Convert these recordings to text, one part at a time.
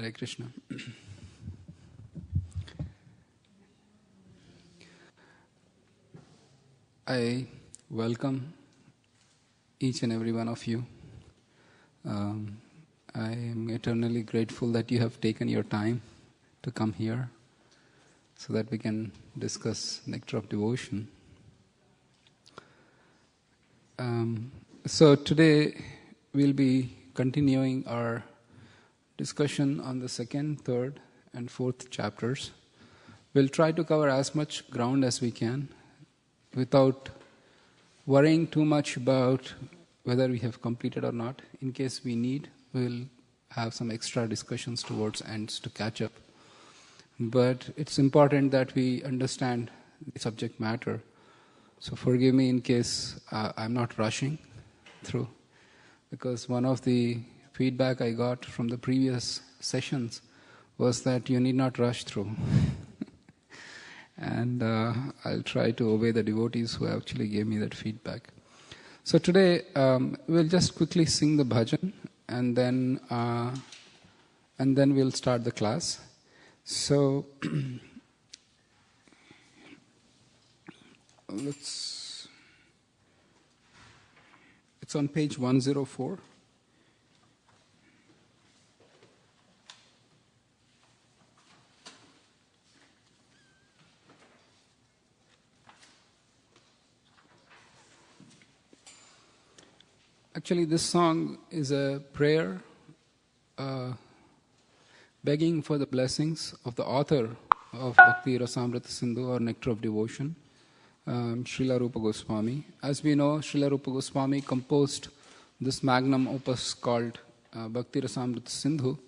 Hare Krishna. I welcome each and every one of you. I am eternally grateful that you have taken your time to come here so that we can discuss Nectar of Devotion. So today we'll be continuing our discussion on the second, third, and fourth chapters. We'll try to cover as much ground as we can without worrying too much about whether we have completed or not. In case we need, we'll have some extra discussions towards ends to catch up. But it's important that we understand the subject matter. So forgive me in case I'm not rushing through, because one of the feedback I got from the previous sessions was that you need not rush through. And I'll try to obey the devotees who actually gave me that feedback. So today we'll just quickly sing the bhajan, and then we'll start the class. So it's on page 104. Actually, this song is a prayer begging for the blessings of the author of Bhakti Rasamrita Sindhu or Nectar of Devotion, Srila Rupa Goswami. As we know, Srila Rupa Goswami composed this magnum opus called Bhakti Rasamrita Sindhu,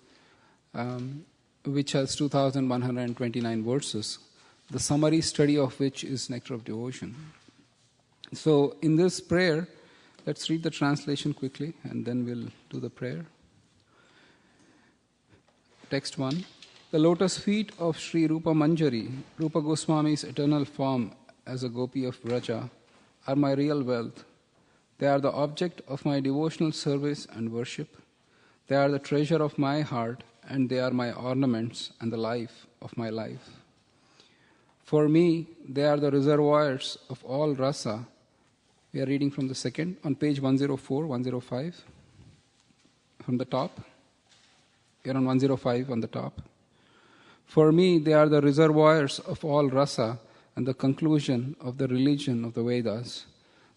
which has 2,129 verses, the summary study of which is Nectar of Devotion. So in this prayer, let's read the translation quickly and then we'll do the prayer. Text 1. The lotus feet of Sri Rupa Manjari, Rupa Goswami's eternal form as a gopi of Vraja, are my real wealth. They are the object of my devotional service and worship. They are the treasure of my heart, and they are my ornaments and the life of my life. For me, they are the reservoirs of all rasa. We are reading from the second, on page 104, 105, from the top. We are on 105 on the top. For me, they are the reservoirs of all rasa and the conclusion of the religion of the Vedas.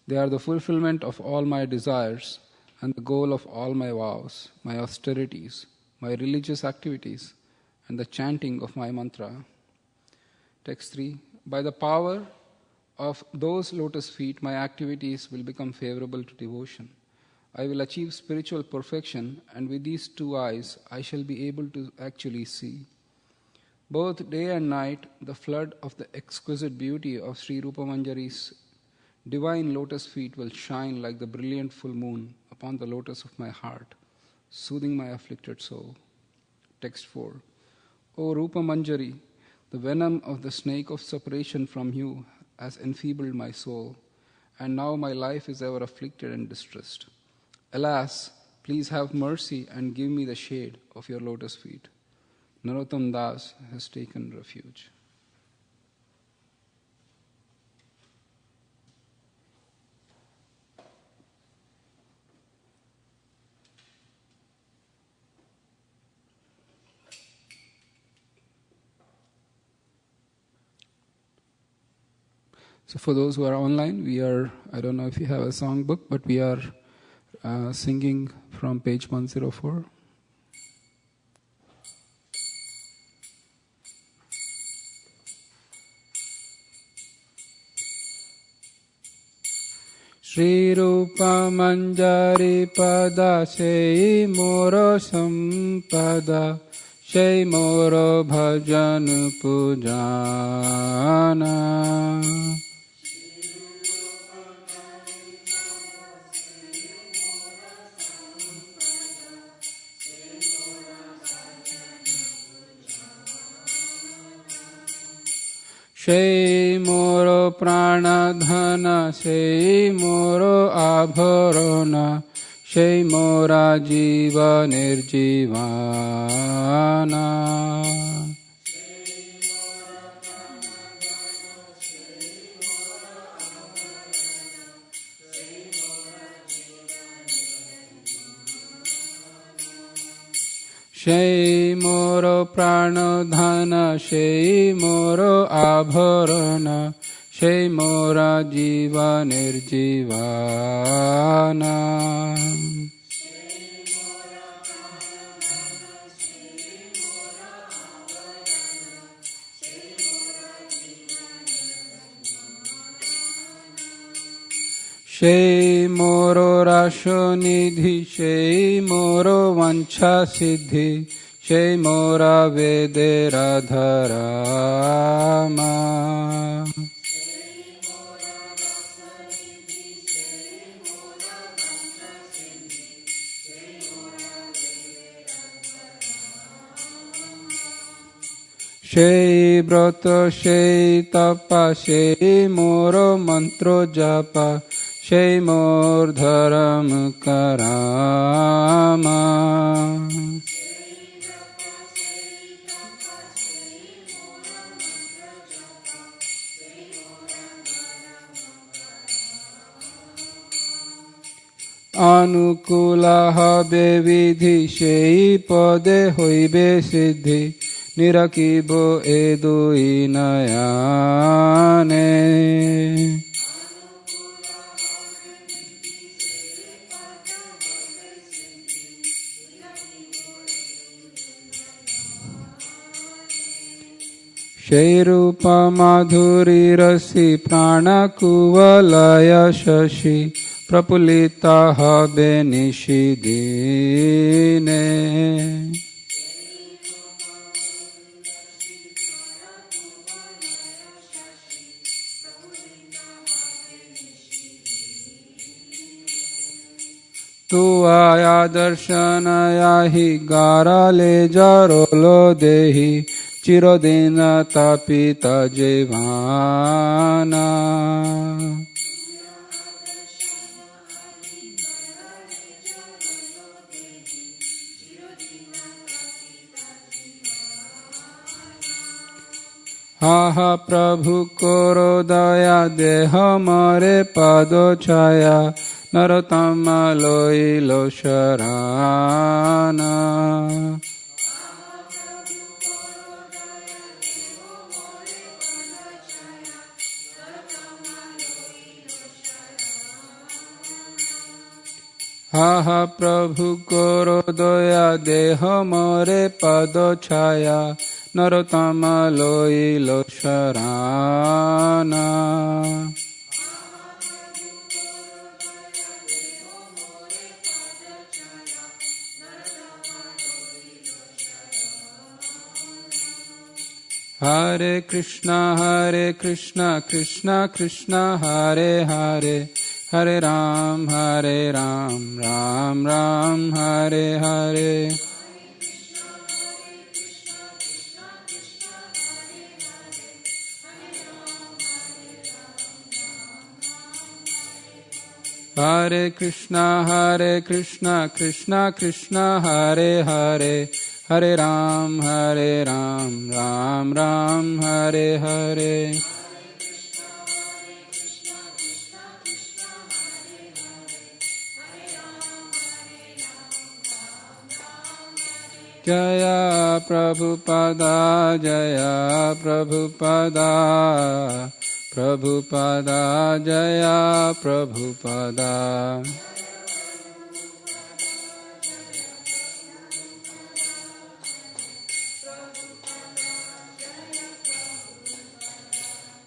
They are the fulfillment of all my desires and the goal of all my vows, my austerities, my religious activities, and the chanting of my mantra. Text 3. By the power of those lotus feet, my activities will become favorable to devotion. I will achieve spiritual perfection, and with these two eyes, I shall be able to actually see. Both day and night, the flood of the exquisite beauty of Sri Rupa Manjari's divine lotus feet will shine like the brilliant full moon upon the lotus of my heart, soothing my afflicted soul. Text 4. O Rupa Manjari, the venom of the snake of separation from you has enfeebled my soul, and now my life is ever afflicted and distressed. Alas, please have mercy and give me the shade of your lotus feet. Narottam Das has taken refuge. So for those who are online, we are, I don't know if you have a songbook, but we are singing from page 104. Shri Rupa Manjari Pada Sei Moro Sampada Sei Moro Bhajan Pujana. Sei moro prana dhana, sei moro abharana, Shei Mora Jiva Nirjivana. Shei Moro Pranodhana, Shei Moro Abharana, Shei Mora Jiva Nirjivana. Shei Moro Rasho Nidhi, Shei Moro Vancha Siddhi, Shei Mora Vede Radharama. Shei Brata, Shei Tapa, Shei Moro Mantro Japa, Shei Mor Dharam Karama. Anukula habe vidhi, Shei pade hoibe siddhi, Nirakibo edui nayane. Shei Rupa Madhuri Rasi Prana Kuvalaya Shashi Prapulita habe nishidine. Tu aya darshanaya hi gara le jarolo dehi Chirodina tapita jivana. Ha ha Prabhu koro daya deha mare pado chaya Narotama loilo sharana. Ha ha Prabhu koro doya deha more pado chaya Narotama loilo sharana. Hare Krishna, Krishna Krishna, Hare Hare, Hare Ram, Ram Ram, Hare Hare. Hare Krishna, Krishna Krishna, Hare Hare, Hare Ram, Ram Ram, Hare Hare. Jaya Prabhupada, Jaya Prabhupada, Prabhupada, Jaya Prabhupada.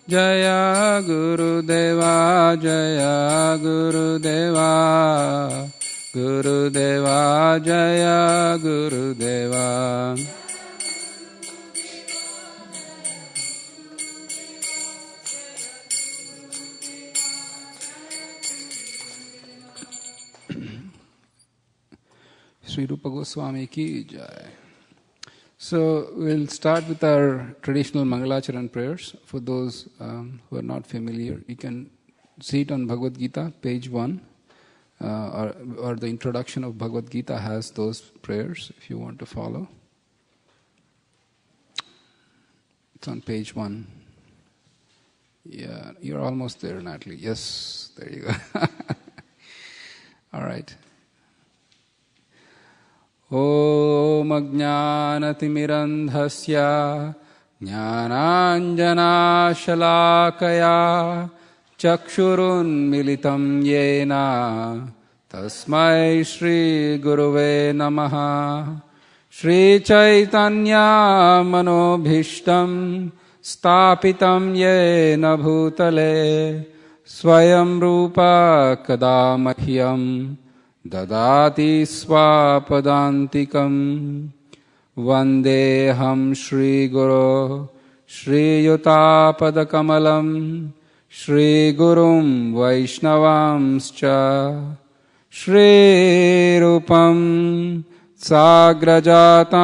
Jaya Gurudeva, Jaya Gurudeva, Gurudeva, Jaya Gurudeva. Sri Rupa Goswami ki jai. So we'll start with our traditional Mangalacharan prayers. For those who are not familiar, you can see it on Bhagavad Gita, page 1. or the introduction of Bhagavad Gita has those prayers if you want to follow. It's on page 1. Yeah, you're almost there, Natalie. Yes, there you go. All right. Om Ajnanatimirandhasya Jnananjana Shalakaya Chakshurunmilitam Yena Tasmai Shri Guruve Namaha Shri Chaitanya Manobhishtam Stapitam Yena Bhutale Swayam Rupa Kadamahyam Dadati Swapadantikam Vandeham Shri Guru Shri Yutapadakamalam Shri Gurum Vaishnavamscha Shri Rupam Sagrajatam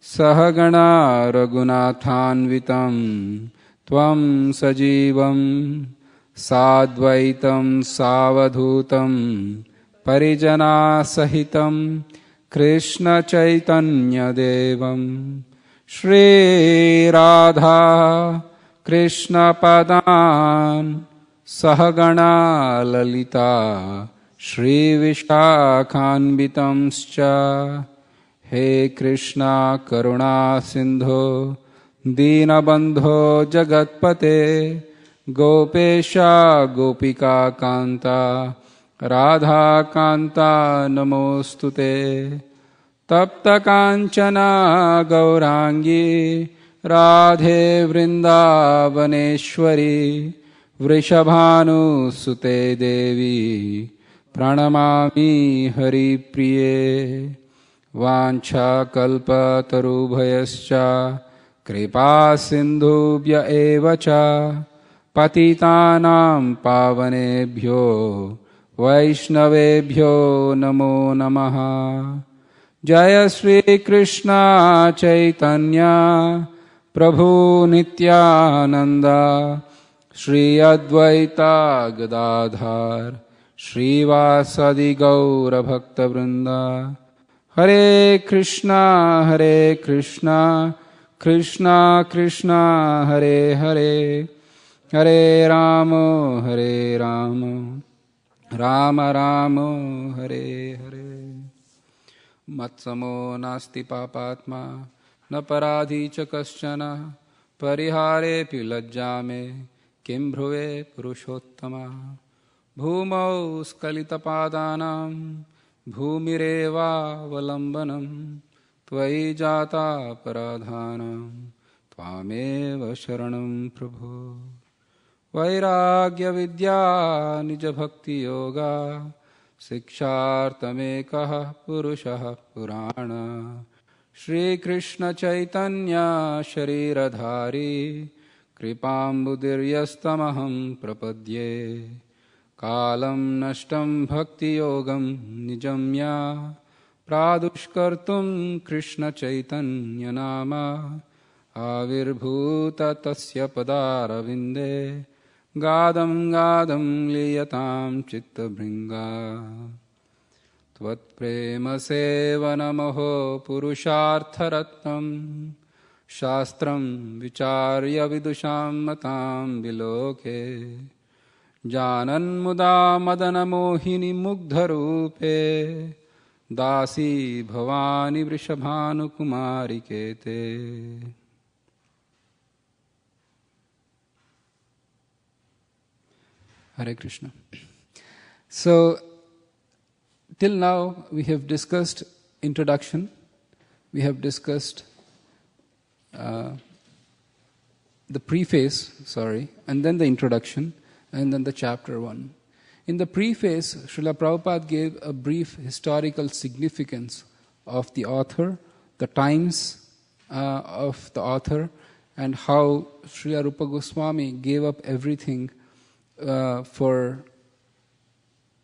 Sahagana Raghunathanvitam Tvam Sajivam Sadvaitam Savadhutam Parijana Sahitam Krishna Chaitanya Devam Shri Radha Krishna Padan Sahagana Lalita Shri Vishakhanvitamscha He Krishna Karuna Sindho Dinabandho Jagatpate Gopesha Gopika Kanta Radha Kanta Namostute Tapta Kanchana Gaurangi Radhe Vrindavaneshwari Vrishabhanu Sute Devi Pranamami Hari Priye Vancha Kalpa Tarubhayascha Kripa Sindhubhya Evacha Patitanam Pavanebhyo Vaishnavebhyo Namo Namaha Jaya Shri Krishna Chaitanya Prabhu Nityananda Shri Advaita Gadadhar Srivasadi Gaura Bhakta Vrinda Hare Krishna Krishna Krishna Hare Hare Hare Rama Rama Rama Hare Hare Matsamo nasti papatma na paradhi cha kaschana parihare pi lajjame kim bhruve purushottama bhumau skalita padanam bhumireva valambanam tvai jata paradhanam tvameva sharanam prabhu vairagya vidya nija bhakti yoga Sikshartamekah Purushah Purana Shri Krishna Chaitanya Shariradhari Kripambudiryastamaham Prapadye Kalam Nashtam Bhakti Yogam Nijamya Pradushkartum Krishna Chaitanya Nama Avirbhuta Tasya Padaravinde Gadam gadam liyatam chitta bringa Tvat prema sevanamaho purushartharattam Shastram vicharya vidusham matam biloke Janan muda madana mohini mugdharupe Dasi bhavani vrishabhanu kumari kete Hare Krishna. So, till now we have discussed introduction, we have discussed the preface, and then the introduction, and then the chapter 1. In the preface, Srila Prabhupada gave a brief historical significance of the author, the times of the author, and how Srila Rupa Goswami gave up everything for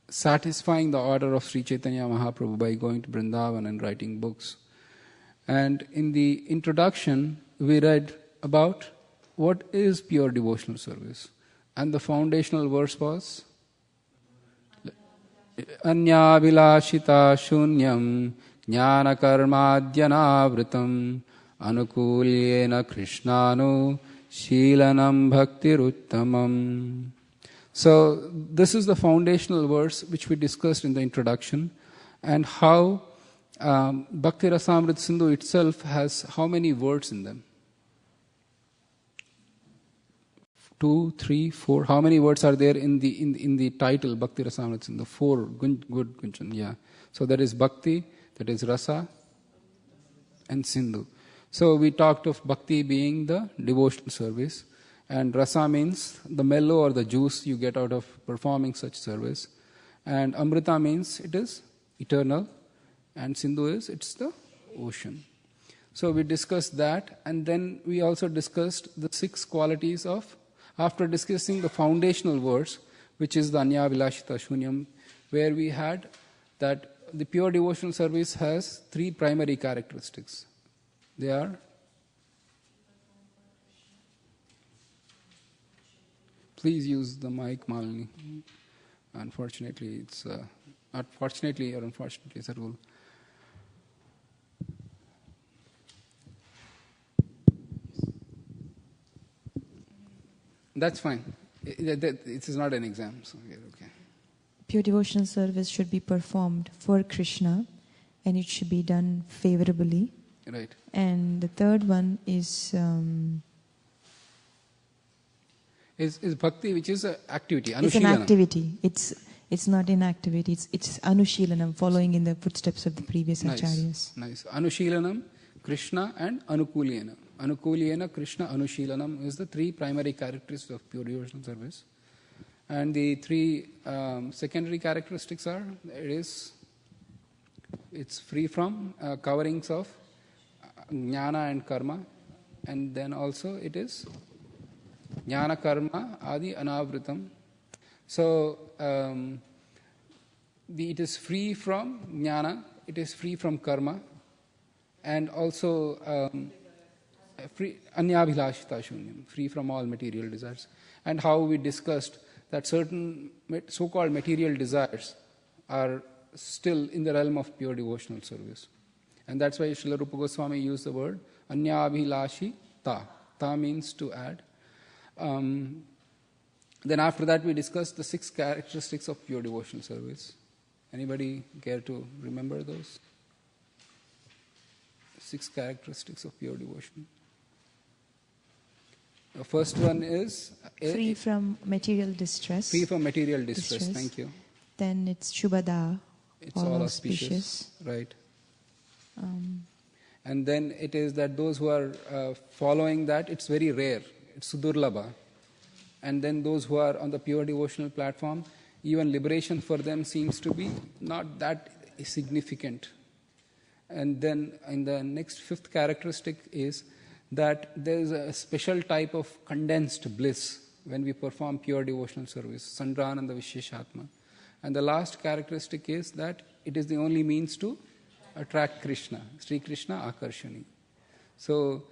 satisfying the order of Sri Chaitanya Mahaprabhu by going to Vrindavan and writing books. And in the introduction, we read about what is pure devotional service. And the foundational verse was, Anyavilashita shunyam jnana karmadyanavritam anukulyena krishnano shilanam bhaktiruttamam. So this is the foundational verse which we discussed in the introduction, and how Bhakti Rasamrita Sindhu itself has how many words in them? 2, 3, 4. How many words are there in the title Bhakti Rasamrita Sindhu? 4. Good, Gunjan. Yeah. So that is Bhakti, that is Rasa, and Sindhu. So we talked of Bhakti being the devotional service, and Rasa means the mellow or the juice you get out of performing such service, and Amrita means it is eternal, and Sindhu is it's the ocean. So we discussed that, and then we also discussed the 6 qualities of, after discussing the foundational verse, which is the Anya Vilashita Shunyam, where we had that the pure devotional service has 3 primary characteristics. They are, please use the mic, Malini. Unfortunately, it's not fortunately or unfortunately, it's a rule. That's fine. It is not an exam, so okay. Pure devotional service should be performed for Krishna, and it should be done favorably. Right. And the third one is bhakti, which is an activity. It's an activity. It's not inactivity. It's anushilanam, following in the footsteps of the previous acharyas. Nice. Anushilanam, Krishna, and anukulyena. Anukulyena, Krishna, anushilanam is the 3 primary characteristics of pure devotional service. And the 3 secondary characteristics are, it's free from coverings of jnana and karma, and then also it is jnana karma adi anavritam. So it is free from jnana, it is free from karma, and also free anyabhilashita shunyam, free from all material desires. And how we discussed that certain so-called material desires are still in the realm of pure devotional service. And that's why Srila Rupa Goswami used the word anyabhilashi ta. Ta means to add. Then after that we discussed the 6 characteristics of pure devotional service. Anybody care to remember those? 6 characteristics of pure devotion. The first one is free from material distress. Free from material distress. Thank you. Then it's Shubhada. It's all auspicious. Right. And then it is that those who are following that, it's very rare. It's Sudurlabha. And then those who are on the pure devotional platform, even liberation for them seems to be not that significant. And then in the next 5th characteristic is that there is a special type of condensed bliss when we perform pure devotional service, Sandrananda Visheshatma. And the last characteristic is that it is the only means to attract Krishna, Sri Krishna Akarshani. So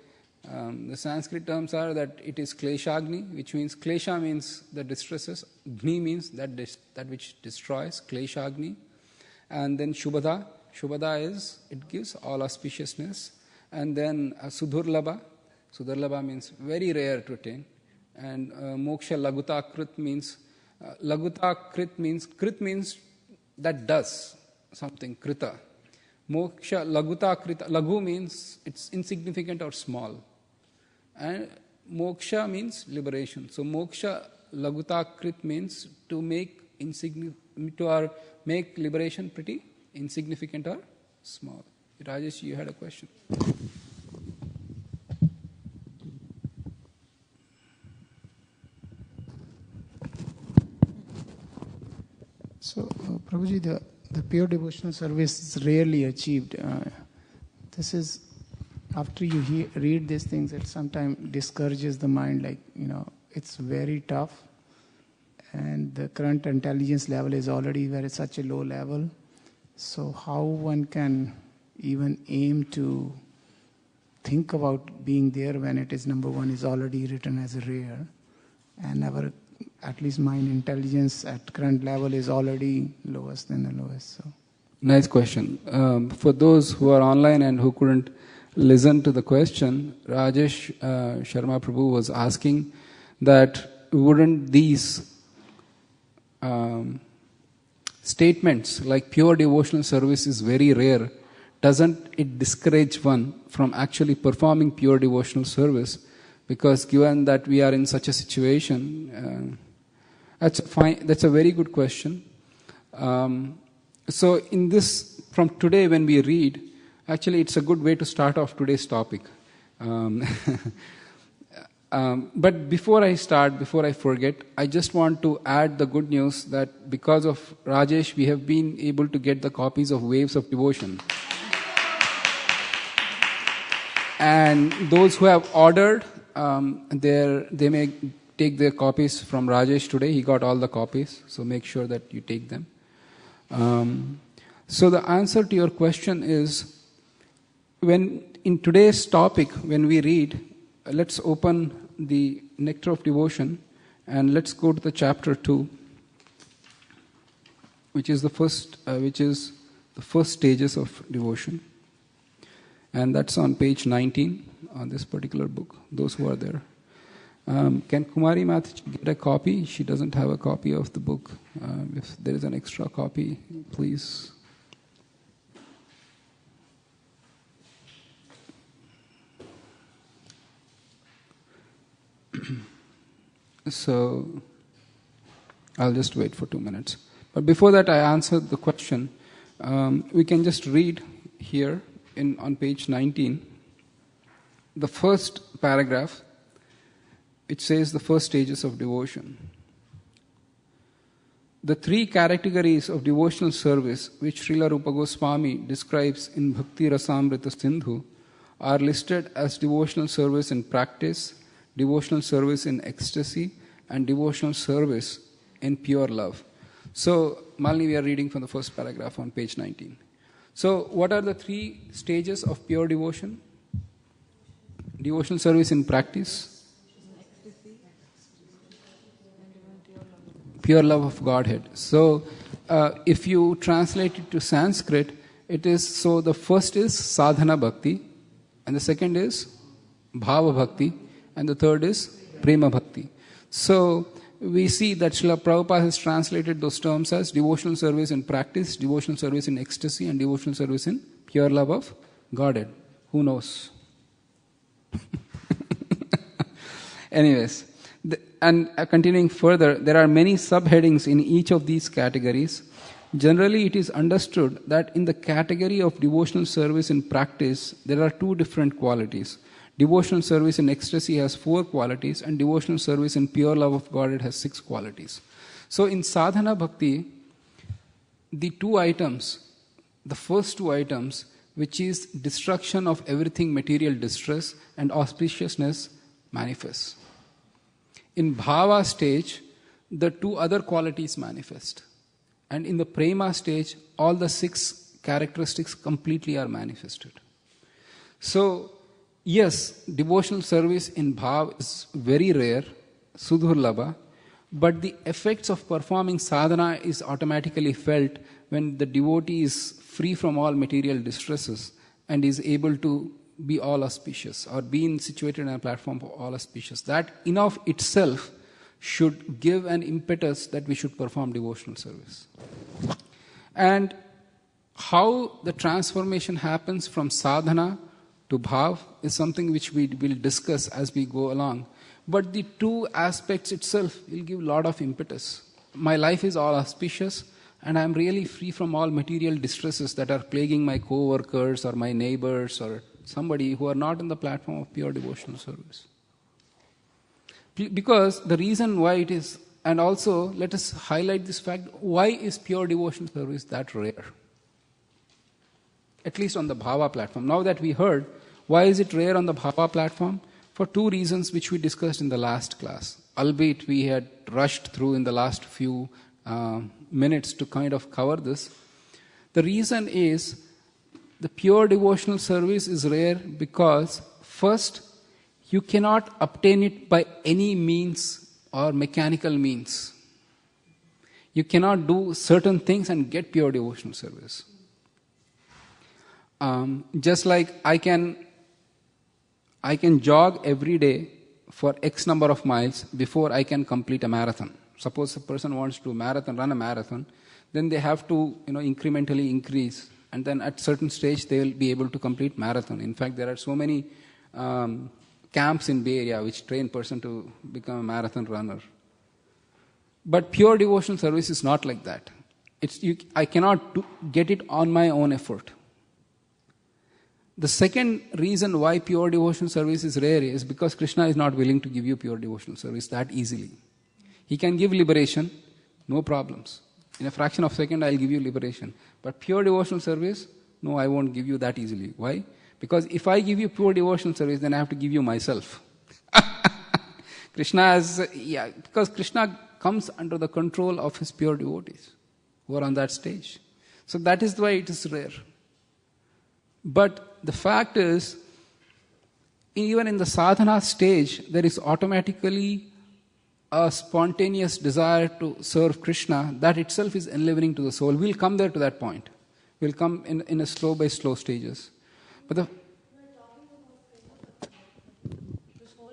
the Sanskrit terms are that it is Kleshagni, which means Klesha means the distresses, Agni means that which destroys, Kleshagni. And then Shubhada. Shubhada is, it gives all auspiciousness. And then Sudurlabha. Sudurlabha means very rare to attain. And Moksha Lagutakrit means, Krit means that does something, Krita. Moksha Lagutakrita, Lagu means it's insignificant or small. And Moksha means liberation. So Moksha Lagutakrit means to make make liberation pretty insignificant or small. Rajesh, you had a question. So, Prabhuji, the pure devotional service is rarely achieved. This is, after you read these things, it sometimes discourages the mind, like, it's very tough. And the current intelligence level is already such a low level. So how one can even aim to think about being there when it is, number one, is already written as rare, and our at least my intelligence at current level is already lowest than the lowest. So. Nice question. For those who are online and who couldn't listen to the question, Rajesh Sharma Prabhu was asking that wouldn't these statements like pure devotional service is very rare, doesn't it discourage one from actually performing pure devotional service? Because given that we are in such a situation, that's a very good question. So in this, from today when we read, actually it's a good way to start off today's topic. But before I forget, I just want to add the good news that because of Rajesh, we have been able to get the copies of Waves of Devotion. And those who have ordered, they may take their copies from Rajesh today. He got all the copies, so make sure that you take them. So the answer to your question is, when in today's topic, when we read, let's open the Nectar of Devotion and let's go to the chapter 2, which is the first stages of devotion, and that's on page 19 on this particular book. Those who are there, can Kumari Math get a copy? She doesn't have a copy of the book. If there is an extra copy, please. So, I'll just wait for 2 minutes. But before that, I answered the question. We can just read here on page 19, the first paragraph. It says the first stages of devotion. The three categories of devotional service which Srila Rupa Goswami describes in Bhakti Rasamrita Sindhu are listed as devotional service in practice, devotional service in ecstasy, and devotional service in pure love. So, Malini, we are reading from the first paragraph on page 19. So, what are the three stages of pure devotion? Devotional service in practice, pure love of Godhead. So, if you translate it to Sanskrit, it is, so the first is sadhana bhakti, and the second is bhava bhakti, and the third is prema bhakti. So, we see that Srila Prabhupada has translated those terms as devotional service in practice, devotional service in ecstasy, and devotional service in pure love of Godhead. Who knows? Anyways, continuing further, there are many subheadings in each of these categories. Generally, it is understood that in the category of devotional service in practice, there are two different qualities. Devotional service in ecstasy has 4 qualities, and devotional service in pure love of Godhead has 6 qualities. So in sadhana bhakti, the first two items, which is destruction of everything material distress and auspiciousness, manifests. In bhava stage, the 2 other qualities manifest. And in the prema stage, all the 6 characteristics completely are manifested. So, yes, devotional service in bhav is very rare, sudhurlabha, but the effects of performing sadhana is automatically felt when the devotee is free from all material distresses and is able to be all auspicious, or being situated on a platform for all auspicious. That in of itself should give an impetus that we should perform devotional service. And how the transformation happens from sadhana to bhav is something which we will discuss as we go along. But the 2 aspects itself will give a lot of impetus. My life is all auspicious, and I am really free from all material distresses that are plaguing my co-workers or my neighbors or somebody who are not in the platform of pure devotional service. Because the reason why it is, and also let us highlight this fact, why is pure devotional service that rare? At least on the bhava platform. Now that we heard, why is it rare on the bhava platform? For 2 reasons which we discussed in the last class. Albeit we had rushed through in the last few minutes to kind of cover this. The reason is, the pure devotional service is rare because, first, you cannot obtain it by any means or mechanical means. You cannot do certain things and get pure devotional service. Just like I can jog every day for X number of miles before I can complete a marathon. Suppose a person wants to run a marathon, then they have to incrementally increase, and then at certain stage they will be able to complete marathon. In fact, there are so many camps in Bay Area which train person to become a marathon runner. But pure devotional service is not like that. I cannot get it on my own effort. The second reason why pure devotional service is rare is because Krishna is not willing to give you pure devotional service that easily. He can give liberation, no problems. In a fraction of a second, I'll give you liberation. But pure devotional service, no, I won't give you that easily. Why? Because if I give you pure devotional service, then I have to give you myself. Because Krishna comes under the control of his pure devotees who are on that stage. So that is why it is rare. But the fact is, even in the sadhana stage, there is automatically a spontaneous desire to serve Krishna. That itself is enlivening to the soul. We'll come there to that point. We'll come in a slow by slow stages. But this whole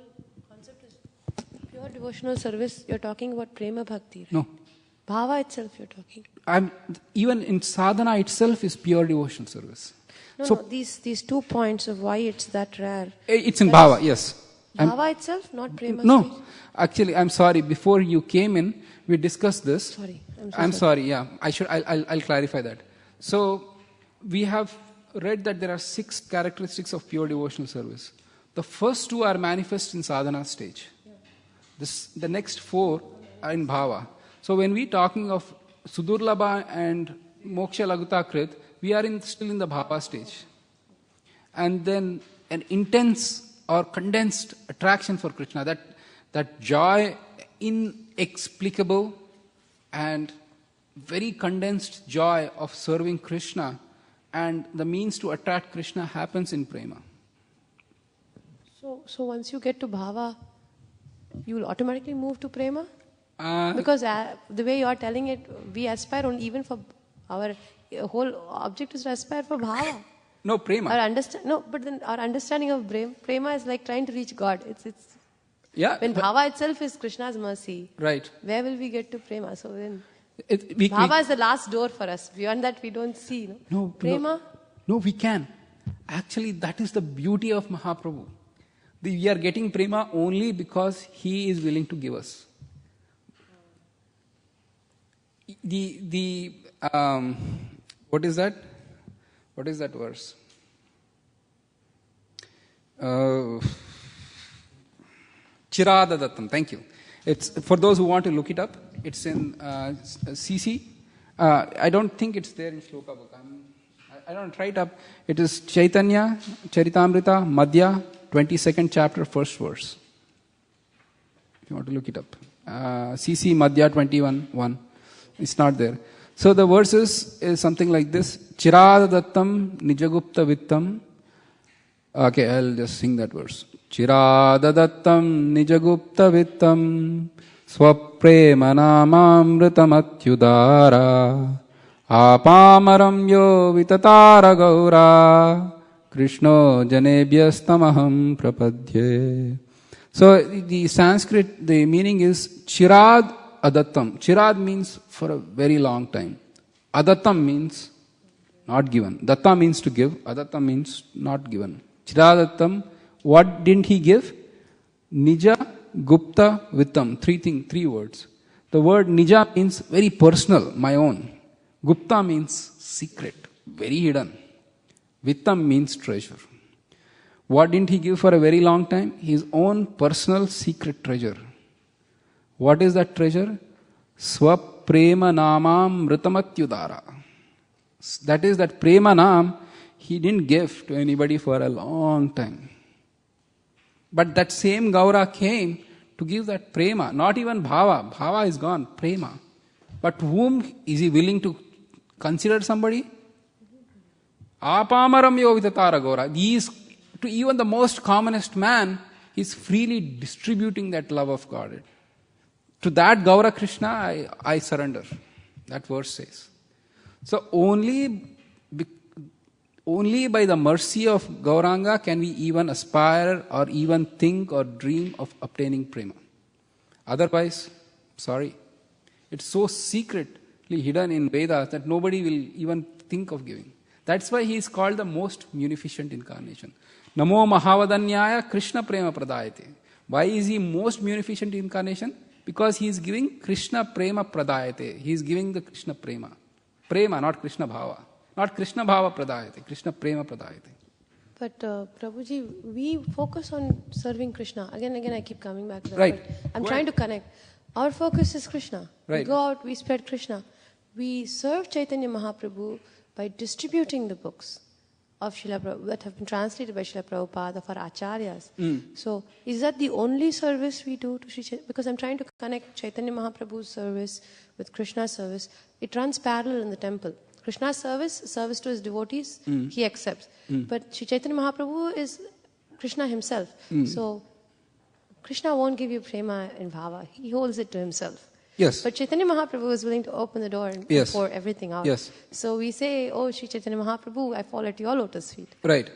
concept is pure devotional service. You're talking about prema bhakti, right? No. Bhava itself you're talking. Even in sadhana itself is pure devotional service. No, these 2 points of why it's that rare. It's in bhava, yes. Bhava itself, not prema. No, actually, I'm sorry. Before you came in, we discussed this. Sorry, I'm sorry. Yeah, I'll clarify that. So we have read that there are 6 characteristics of pure devotional service. The first 2 are manifest in sadhana stage. The next 4 are in bhava. So when we talking of sudurlabha and moksha lagutakrit, we are still in the bhava stage. And then an intense or condensed attraction for Krishna, that joy, inexplicable and very condensed joy of serving Krishna, and the means to attract Krishna happens in prema. So once you get to bhava, you will automatically move to prema? Because the way you are telling it, we aspire on even for our whole object is to aspire for bhava. No, prema. But then our understanding of prema is like trying to reach God. It's yeah. When bhava itself is Krishna's mercy, right? Where will we get to prema? So then, bhava is the last door for us. Beyond that, we don't see. No, prema. No, we can. Actually, that is the beauty of Mahaprabhu. We are getting prema only because he is willing to give us. What is that? What is that verse? Chiradadattam. Thank you. It's for those who want to look it up. It's in CC. I don't think it's there in Shloka book. I don't try it up. It is Chaitanya Charitamrita Madhya 22nd chapter 1st verse. If you want to look it up, CC Madhya 21:1. It's not there. So the verses is something like this: Chiradadattam Nijagupta Vittam. Okay, I'll just sing that verse. Chiradadattam Nijagupta Vittam Swaprema Namamritamathyudara Apamaram Yo Vitatara Gaura Krishno Janebhyastamaham Prapadye. So the Sanskrit, the meaning is Chirad Adattam. Chirad means for a very long time. Adattam means not given. Datta means to give. Adatta means not given. Chiradattam, what didn't he give? Nija, Gupta, Vittam. Three words. The word Nija means very personal, my own. Gupta means secret, very hidden. Vittam means treasure. What didn't he give for a very long time? His own personal secret treasure. What is that treasure? Swaprema namam mritamatyudara. That is that prema nam he didn't give to anybody for a long time. But that same Gaura came to give that prema, not even bhava. Bhava is gone, prema. But whom is he willing to consider somebody? Apamaram yo vitatara Gaura. To even the most commonest man, he is freely distributing that love of God. To that Gaura Krishna, I surrender. That verse says. So only by the mercy of Gauranga can we even aspire or even think or dream of obtaining prema. Otherwise, sorry. It's so secretly hidden in Vedas that nobody will even think of giving. That's why he is called the most munificent incarnation. Namo Mahavadanyaya Krishna Prema Pradayate. Why is he most munificent incarnation? Because he is giving Krishna Prema Pradayate. He is giving the Krishna Prema. Prema, not Krishna Bhava. Not Krishna Bhava Pradayate. Krishna Prema Pradayate. But Prabhuji, we focus on serving Krishna. Again, I keep coming back to that. Right. I'm trying to connect. Our focus is Krishna. Right. We go out, we spread Krishna. We serve Chaitanya Mahaprabhu by distributing the books of Srila Prabhupada that have been translated by Srila Prabhupada for Acharyas. So, is that the only service we do to Sri Chaitanya? Because I'm trying to connect Chaitanya Mahaprabhu's service with Krishna's service. It runs parallel in the temple. Krishna's service to his devotees, he accepts. But Sri Chaitanya Mahaprabhu is Krishna himself. So, Krishna won't give you prema in bhava. He holds it to himself. Yes. But Chaitanya Mahaprabhu is willing to open the door and pour everything out. Yes. So we say, oh, Sri Chaitanya Mahaprabhu, I fall at your lotus feet. Right.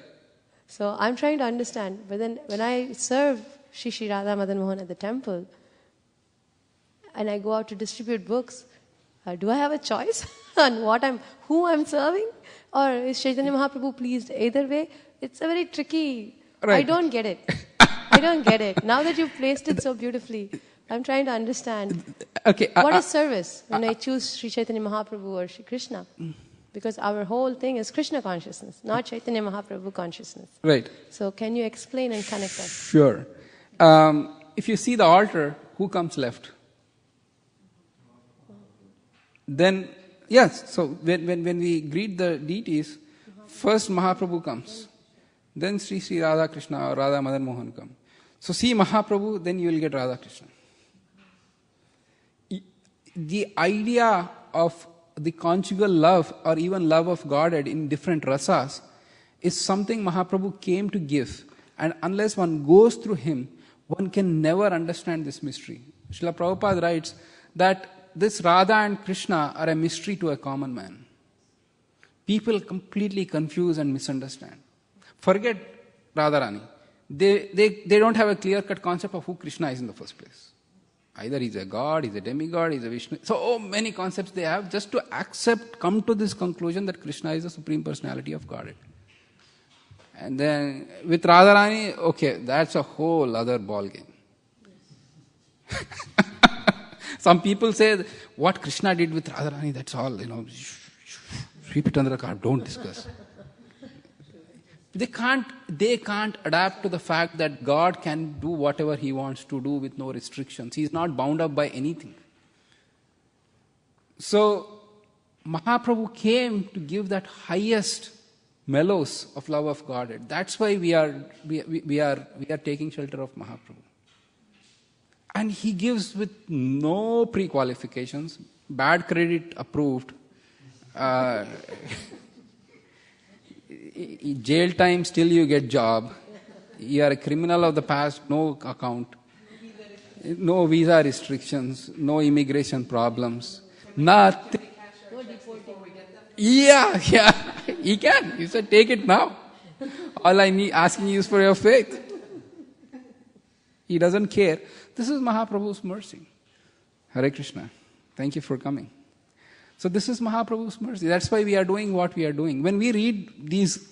So I'm trying to understand. But then when I serve Shri Radha Madan Mohan at the temple, and I go out to distribute books, do I have a choice on who I'm serving? Or is Chaitanya Mahaprabhu pleased either way? It's a very tricky... Right. I don't get it. I don't get it. Now that you've placed it so beautifully, I'm trying to understand. Okay. What is service when I choose Sri Chaitanya Mahaprabhu or Sri Krishna? Because our whole thing is Krishna consciousness, not Chaitanya Mahaprabhu consciousness. Right. So can you explain and connect us? Sure. If you see the altar, who comes left? Then, yes, so when we greet the deities, first Mahaprabhu comes. Then Sri Radha Krishna or Radha Madan Mohan come. So see Mahaprabhu, then you will get Radha Krishna. The idea of the conjugal love or even love of Godhead in different rasas is something Mahaprabhu came to give. And unless one goes through him, one can never understand this mystery. Srila Prabhupada writes that this Radha and Krishna are a mystery to a common man. People completely confuse and misunderstand. Forget Radharani. They don't have a clear-cut concept of who Krishna is in the first place. Either he's a god, he's a demigod, he's a Vishnu. So many concepts they have just to come to this conclusion that Krishna is the Supreme Personality of Godhead. And then with Radharani, okay, that's a whole other ball game. Some people say what Krishna did with Radharani, that's all, sweep it under the carpet, don't discuss. They can't adapt to the fact that God can do whatever He wants to do with no restrictions. He is not bound up by anything. So, Mahaprabhu came to give that highest mellows of love of Godhead. That's why we are taking shelter of Mahaprabhu. And He gives with no pre-qualifications, bad credit approved, jail time, still you get job. You are a criminal of the past, no account. No visa restrictions, no immigration problems, nothing. No deporting. Yeah, he can. He said, take it now. All I need asking you is for your faith. He doesn't care. This is Mahaprabhu's mercy. Hare Krishna. Thank you for coming. So this is Mahaprabhu's mercy. That's why we are doing what we are doing. When we read these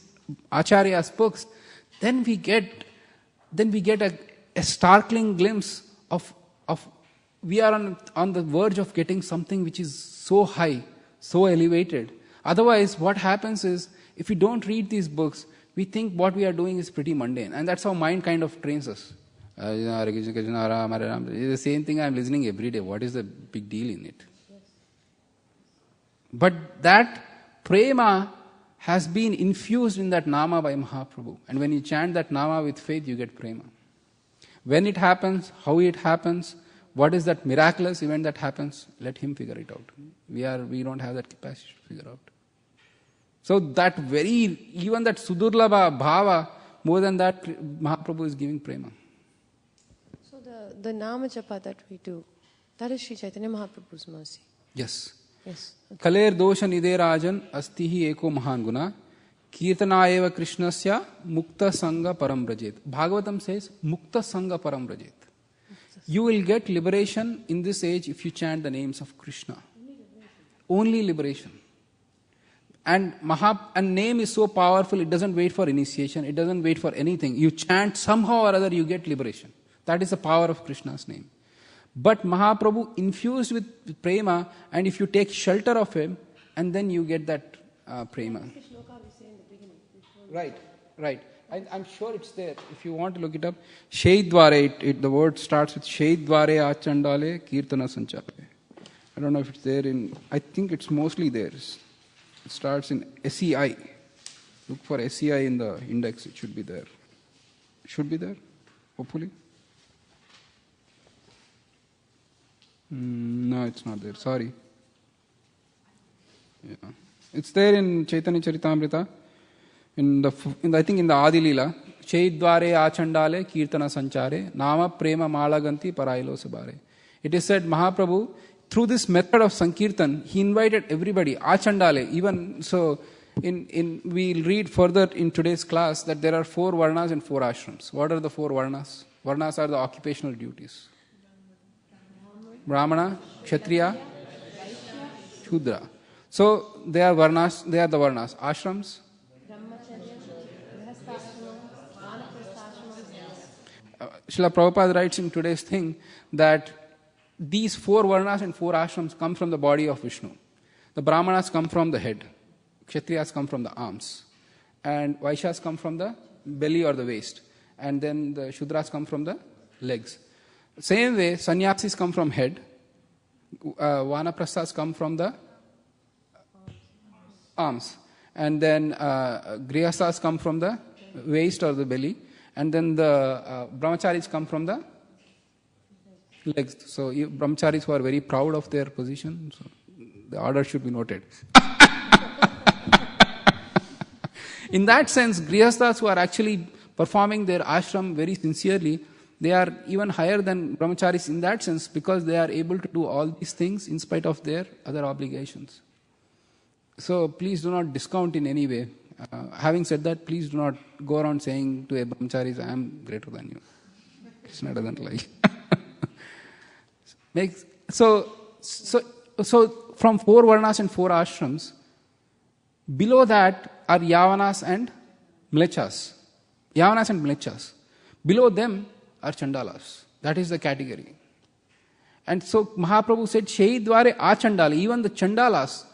Acharya's books, then we get a startling glimpse of we are on the verge of getting something which is so high, so elevated. Otherwise, what happens is, if we don't read these books, we think what we are doing is pretty mundane. And that's how mind kind of trains us. It's the same thing I'm listening every day. What is the big deal in it? But that prema has been infused in that nama by Mahaprabhu. And when you chant that nama with faith, you get prema. When it happens, how it happens, what is that miraculous event that happens, let him figure it out. We don't have that capacity to figure out. So even that sudurlabha bhava, more than that, Mahaprabhu is giving prema. So the nama japa that we do, That is Sri Chaitanya Mahaprabhu's mercy. Yes. Yes. Kaler dosha nide rajan astihi eko mahan guna kirtanaeva krishnasya mukta sangha param brajet. Bhagavatam says mukta sangha param brajet. You will get liberation in this age if you chant the names of Krishna. Only liberation. And name is so powerful, it doesn't wait for initiation, it doesn't wait for anything. You chant, somehow or other you get liberation. That is the power of Krishna's name. But Mahaprabhu infused with prema, and if you take shelter of him, and then you get that prema. Right. I'm sure it's there. If you want to look it up, Shaidware, the word starts with Shaidware Achandale Kirtana Sanchale. I don't know if it's there I think it's mostly there. It starts in SEI. Look for SEI in the index, it should be there. Should be there, hopefully. No, it's not there, sorry. Yeah. It's there in Chaitanya Charitamrita, I think in the Adi Leela. Chaidware Achandale Kirtana Sanchare Nama Prema Malaganti Parailo Sabare. It is said Mahaprabhu, through this method of Sankirtan, he invited everybody, Achandale, even so, we'll read further in today's class that there are 4 varnas and 4 ashrams. What are the 4 varnas? Varnas are the occupational duties. Brahmana, Kshatriya, Shudra. So, they are the varnas. Ashrams? Srila Prabhupada writes in today's thing that these 4 varnas and 4 ashrams come from the body of Vishnu. The Brahmanas come from the head. Kshatriyas come from the arms. And Vaishyas come from the belly or the waist. And then the Shudras come from the legs. Same way, Sannyasis come from head. Vanaprasthas come from the arms. And then Grihasthas come from the waist or the belly. And then the Brahmacharis come from the legs. So Brahmacharis who are very proud of their position, so the order should be noted. In that sense, Grihasthas who are actually performing their ashram very sincerely, they are even higher than Brahmacharis in that sense because they are able to do all these things in spite of their other obligations. So please do not discount in any way. Having said that, please do not go around saying to a Brahmacharis, I am greater than you. Krishna doesn't like. So from 4 varnas and 4 ashrams, below that are Yavanas and Mlechas. Yavanas and Mlechas. Below them are Chandalas. That is the category. And so Mahaprabhu said, Shaidware Achandale. Even the Chandalas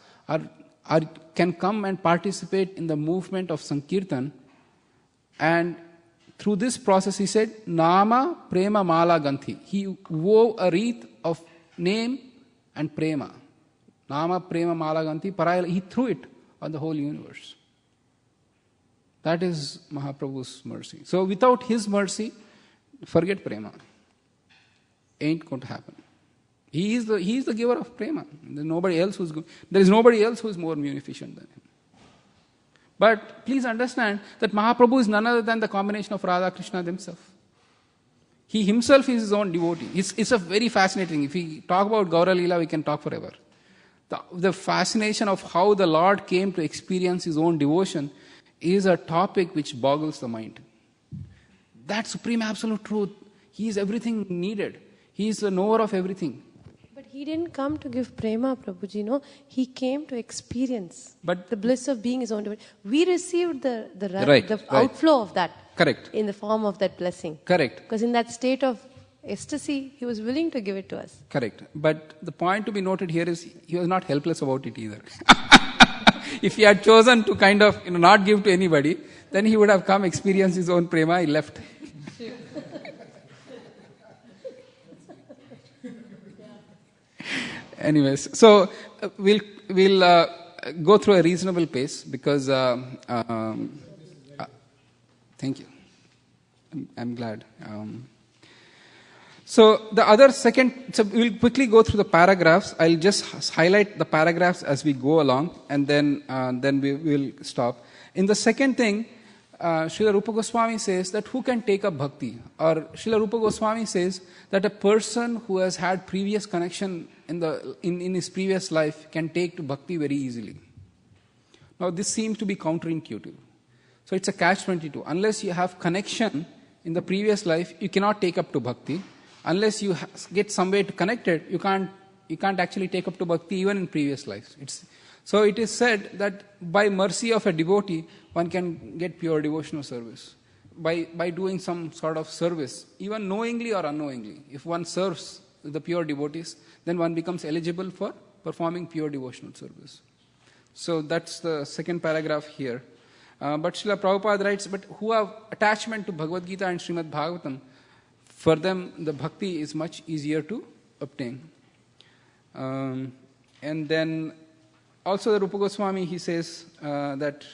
can come and participate in the movement of Sankirtan. And through this process, he said, Nama Prema Mala Ganthi. He wove a wreath of name and prema. Nama Prema Mala Ganthi Parayala. He threw it on the whole universe. That is Mahaprabhu's mercy. So without his mercy, forget prema. Ain't going to happen. He is the giver of prema. There is nobody else who is more munificent than him. But please understand that Mahaprabhu is none other than the combination of Radha Krishna themselves. He himself is his own devotee. It's a very fascinating. If we talk about Gaura Leela, we can talk forever. The fascination of how the Lord came to experience his own devotion is a topic which boggles the mind. That supreme absolute truth, he is everything needed. He is the knower of everything. But he didn't come to give prema, Prabhuji, no. He came to experience the bliss of being his own devotee. We received the outflow of that. Correct. In the form of that blessing. Correct. Because in that state of ecstasy, he was willing to give it to us. Correct. But the point to be noted here is he was not helpless about it either. If he had chosen to kind of not give to anybody, then he would have come experience his own prema. He left. Anyways, so we'll go through a reasonable pace because thank you. I'm glad. So the other second, so we'll quickly go through the paragraphs. I'll just highlight the paragraphs as we go along, and then we will stop. In the second thing, Srila Rupa Goswami says that who can take up bhakti? Or Srila Rupa Goswami says that a person who has had previous connection in his previous life can take to bhakti very easily. Now this seems to be counterintuitive. So it's a catch-22. Unless you have connection in the previous life, you cannot take up to bhakti. Unless you get some way to connect it, you can't actually take up to bhakti even in previous lives. So it is said that by mercy of a devotee, one can get pure devotional service. By doing some sort of service, even knowingly or unknowingly. If one serves the pure devotees, then one becomes eligible for performing pure devotional service. So that's the second paragraph here. But Srila Prabhupada writes, but who have attachment to Bhagavad Gita and Srimad Bhagavatam, for them the bhakti is much easier to obtain. And then also the Rupa Goswami, he says that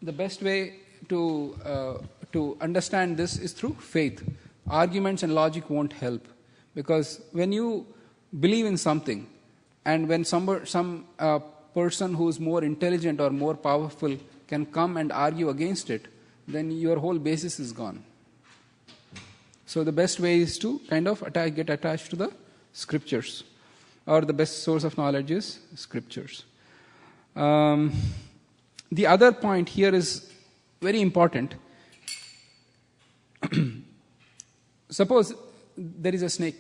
the best way to understand this is through faith. Arguments and logic won't help. Because when you believe in something, and when some person who is more intelligent or more powerful can come and argue against it, then your whole basis is gone. So the best way is to kind of get attached to the scriptures, or the best source of knowledge is scriptures. The other point here is very important. Suppose there is a snake.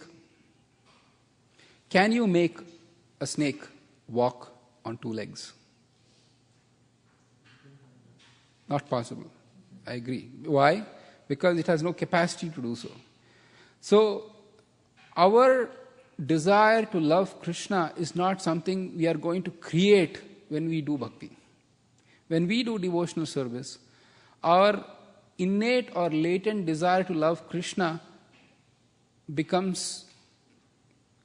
Can you make a snake walk on two legs? Not possible. I agree. Why? Because it has no capacity to do so. So, our desire to love Krishna is not something we are going to create when we do bhakti. When we do devotional service, our innate or latent desire to love Krishna comes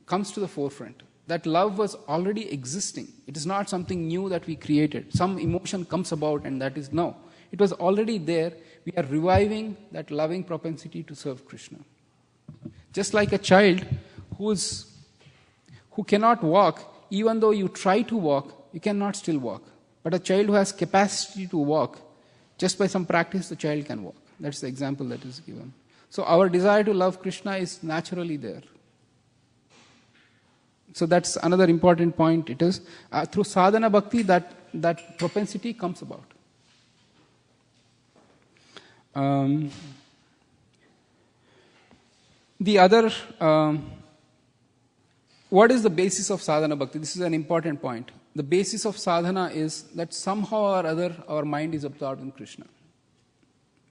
to the forefront. That love was already existing. It is not something new that we created. Some emotion comes about and that is no. It was already there. We are reviving that loving propensity to serve Krishna. Just like a child who cannot walk, even though you try to walk, you cannot still walk. But a child who has capacity to walk, just by some practice, the child can walk. That's the example that is given. So our desire to love Krishna is naturally there. So that's another important point. It is through sadhana bhakti that propensity comes about. The other, what is the basis of sadhana bhakti? This is an important point. The basis of sadhana is that somehow or other our mind is absorbed in Krishna.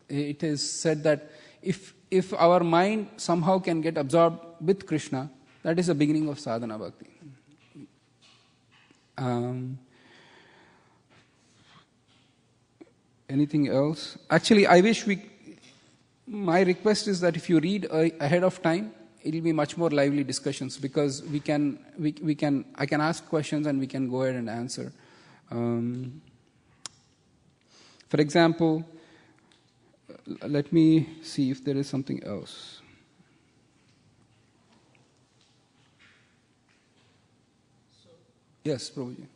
It is said that if our mind somehow can get absorbed with Krishna, that is the beginning of sadhana bhakti. Anything else? Actually, I wish my request is that if you read ahead of time, it will be much more lively discussions, because I can ask questions and we can go ahead and answer. For example, let me see if there is something else. Yes, Prabhuji.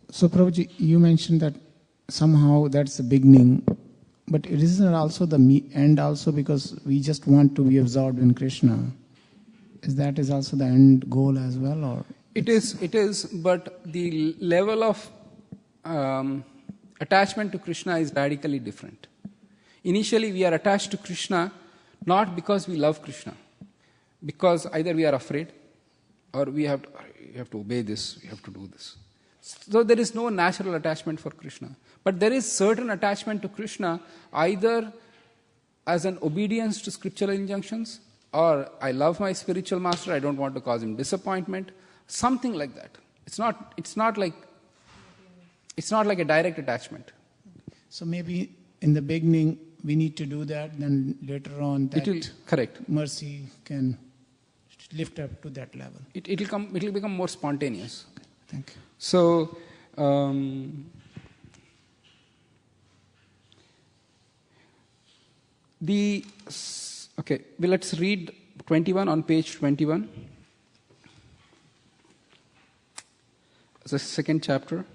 So, Prabhuji, you mentioned that somehow that's the beginning, but it isn't also the end also, because we just want to be absorbed in Krishna. That is also the end goal as well, or? It is, but the level of attachment to Krishna is radically different. Initially, we are attached to Krishna not because we love Krishna, because either we are afraid or we have to obey this, we have to do this. So there is no natural attachment for Krishna. But there is certain attachment to Krishna either as an obedience to scriptural injunctions, or I love my spiritual master, I don't want to cause him disappointment, something like that. It's not like a direct attachment. So maybe in the beginning we need to do that, then later on correct. Mercy can lift up to that level. It will become more spontaneous. Okay. Thank you. So let's read 21 on page 21. the second chapter.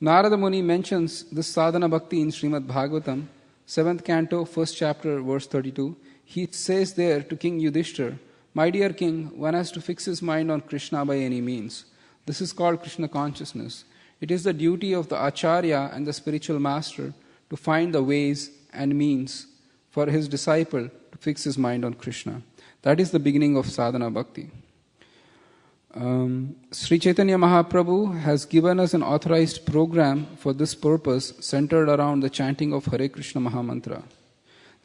Narada Muni mentions this sadhana bhakti in Srimad Bhagavatam, 7th canto, 1st chapter, verse 32. He says there to King Yudhishthir, "My dear king, one has to fix his mind on Krishna by any means. This is called Krishna consciousness. It is the duty of the Acharya and the spiritual master to find the ways and means for his disciple to fix his mind on Krishna." That is the beginning of sadhana bhakti. Sri Chaitanya Mahaprabhu has given us an authorized program for this purpose centered around the chanting of Hare Krishna Mahamantra.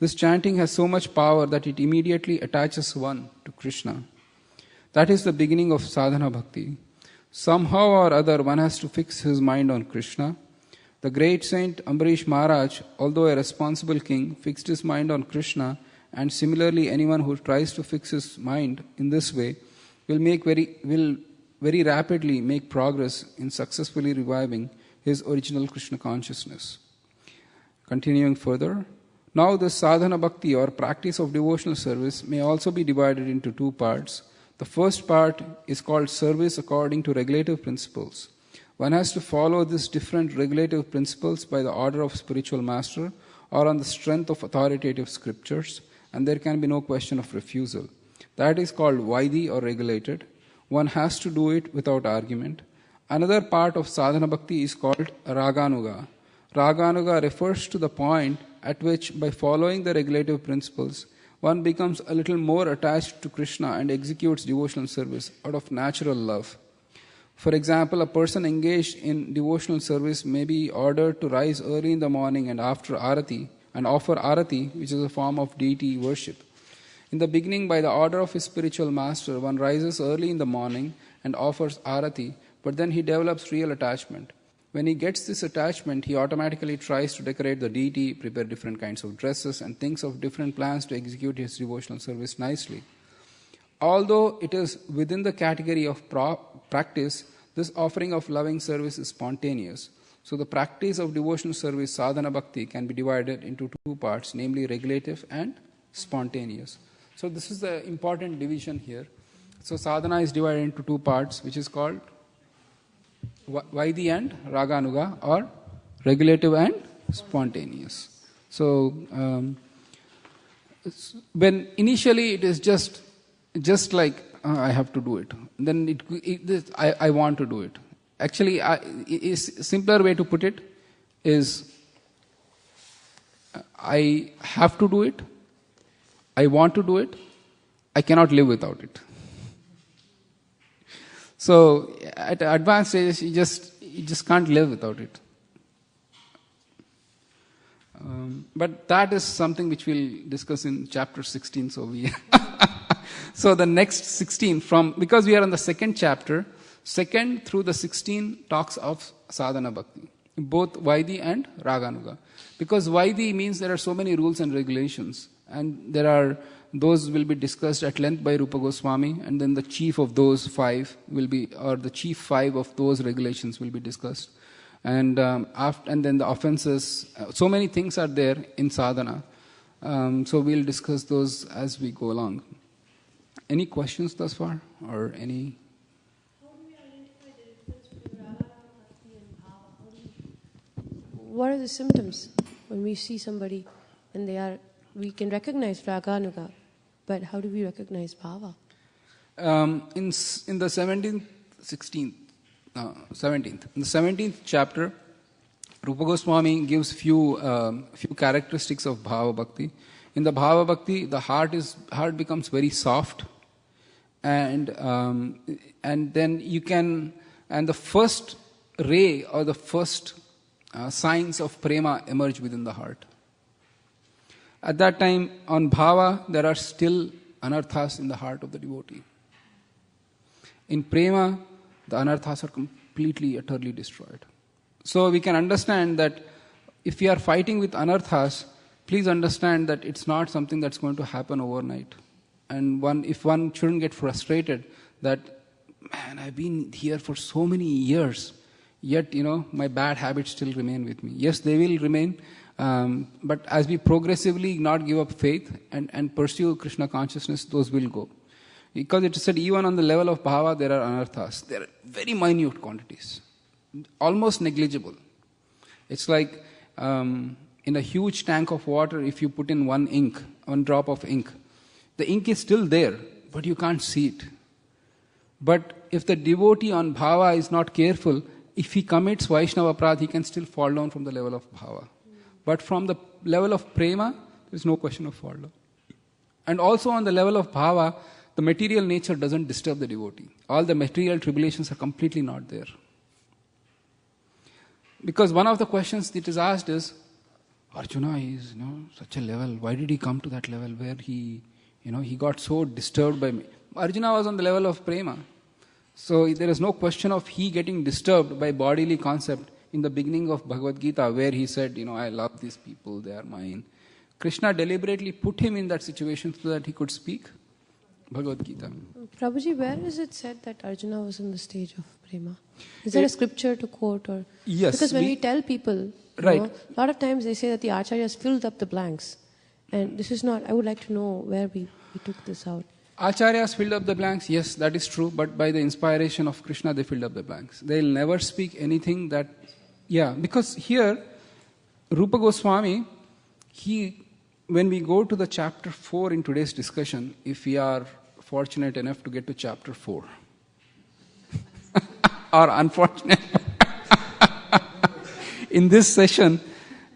This chanting has so much power that it immediately attaches one to Krishna. That is the beginning of sadhana bhakti. Somehow or other one has to fix his mind on Krishna. The great saint Ambarish Maharaj, although a responsible king, fixed his mind on Krishna, and similarly anyone who tries to fix his mind in this way will very rapidly make progress in successfully reviving his original Krishna consciousness. Continuing further, now this sadhana bhakti or practice of devotional service may also be divided into two parts. The first part is called service according to regulative principles. One has to follow these different regulative principles by the order of spiritual master or on the strength of authoritative scriptures, and there can be no question of refusal. That is called Vaidhi or regulated. One has to do it without argument. Another part of sadhana bhakti is called Raganuga. Raganuga refers to the point at which, by following the regulative principles, one becomes a little more attached to Krishna and executes devotional service out of natural love. For example, a person engaged in devotional service may be ordered to rise early in the morning and after Arati and offer Arati, which is a form of deity worship. In the beginning, by the order of his spiritual master, one rises early in the morning and offers Arati, but then he develops real attachment. When he gets this attachment, he automatically tries to decorate the deity, prepare different kinds of dresses, and thinks of different plans to execute his devotional service nicely. Although it is within the category of practice, this offering of loving service is spontaneous. So the practice of devotional service, sadhana bhakti, can be divided into two parts, namely regulative and spontaneous. So this is the important division here. So sadhana is divided into two parts, which is called Vaidhi and Raganuga, or regulative and spontaneous. So when initially it is just like I have to do it, then I want to do it. Actually, a simpler way to put it is I have to do it, I want to do it, I cannot live without it. So at advanced stages, you just can't live without it. But that is something which we'll discuss in chapter 16. So the next 16, because we are on the second chapter, 2nd through the 16 talks of sadhana bhakti, both Vaidhi and Raganuga. Because Vaidhi means there are so many rules and regulations, and those will be discussed at length by Rupa Goswami, and then the chief of those 5 will be, or the chief 5 of those regulations will be discussed. And then the offenses, so many things are there in sadhana. So we'll discuss those as we go along. Any questions thus far, or any? How do we identify the difference between Raga, Bhakti and Bhava? What are the symptoms when we see somebody and we can recognize Raganuga, but how do we recognize Bhava? In the 17th chapter, Rupa Goswami gives few characteristics of Bhava Bhakti. In the Bhava Bhakti, the heart becomes very soft, and then and the first ray or the first signs of prema emerge within the heart. At that time, on Bhava, there are still anarthas in the heart of the devotee. In prema, the anarthas are completely, utterly destroyed. So we can understand that if we are fighting with anarthas, please understand that it's not something that's going to happen overnight. And if one shouldn't get frustrated that, man, I've been here for so many years, yet, my bad habits still remain with me. Yes, they will remain, but as we progressively not give up faith and pursue Krishna consciousness, those will go. Because it said even on the level of bhava there are anarthas. They are very minute quantities, almost negligible. It's like in a huge tank of water, if you put in one drop of ink, the ink is still there, but you can't see it. But if the devotee on bhava is not careful, if he commits Vaishnava aparadha, he can still fall down from the level of bhava. But from the level of prema, there is no question of fall down. And also on the level of bhava, the material nature doesn't disturb the devotee. All the material tribulations are completely not there. Because one of the questions that is asked is, Arjuna is such a level, why did he come to that level where he got so disturbed by me? Arjuna was on the level of prema. So there is no question of he getting disturbed by bodily concept in the beginning of Bhagavad Gita, where he said, I love these people, they are mine. Krishna deliberately put him in that situation so that he could speak Bhagavad Gita. Prabhuji, where is it said that Arjuna was in the stage of prema? Is there a scripture to quote? Or yes. Because when we tell people, right, a lot of times they say that the acharyas filled up the blanks. And this is not, I would like to know where we took this out. Acharyas filled up the blanks, yes, that is true, but by the inspiration of Krishna, they filled up the blanks. They'll never speak anything that, because here, Rupa Goswami, when we go to the chapter 4 in today's discussion, if we are fortunate enough to get to chapter 4, or unfortunate, in this session,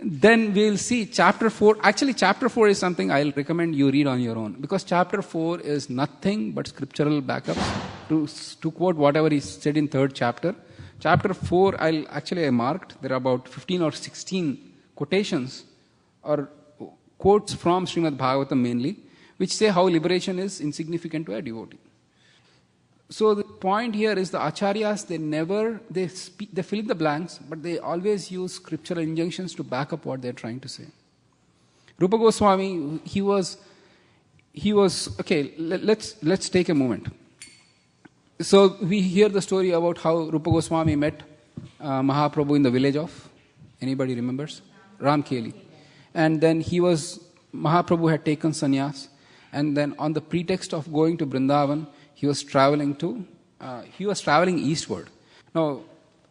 then we'll see chapter 4. Actually, chapter 4 is something I'll recommend you read on your own. Because chapter 4 is nothing but scriptural backups to quote whatever is said in 3rd chapter. Chapter 4, I marked. There are about 15 or 16 quotations or quotes from Srimad Bhagavatam mainly, which say how liberation is insignificant to a devotee. So the point here is the acharyas, they fill in the blanks, but they always use scriptural injunctions to back up what they're trying to say. Rupa Goswami, he was okay, let's take a moment. So we hear the story about how Rupa Goswami met Mahaprabhu in the village of, anybody remembers? Ramkeli. And then Mahaprabhu had taken sannyas, and then on the pretext of going to Vrindavan, he was traveling eastward. Now,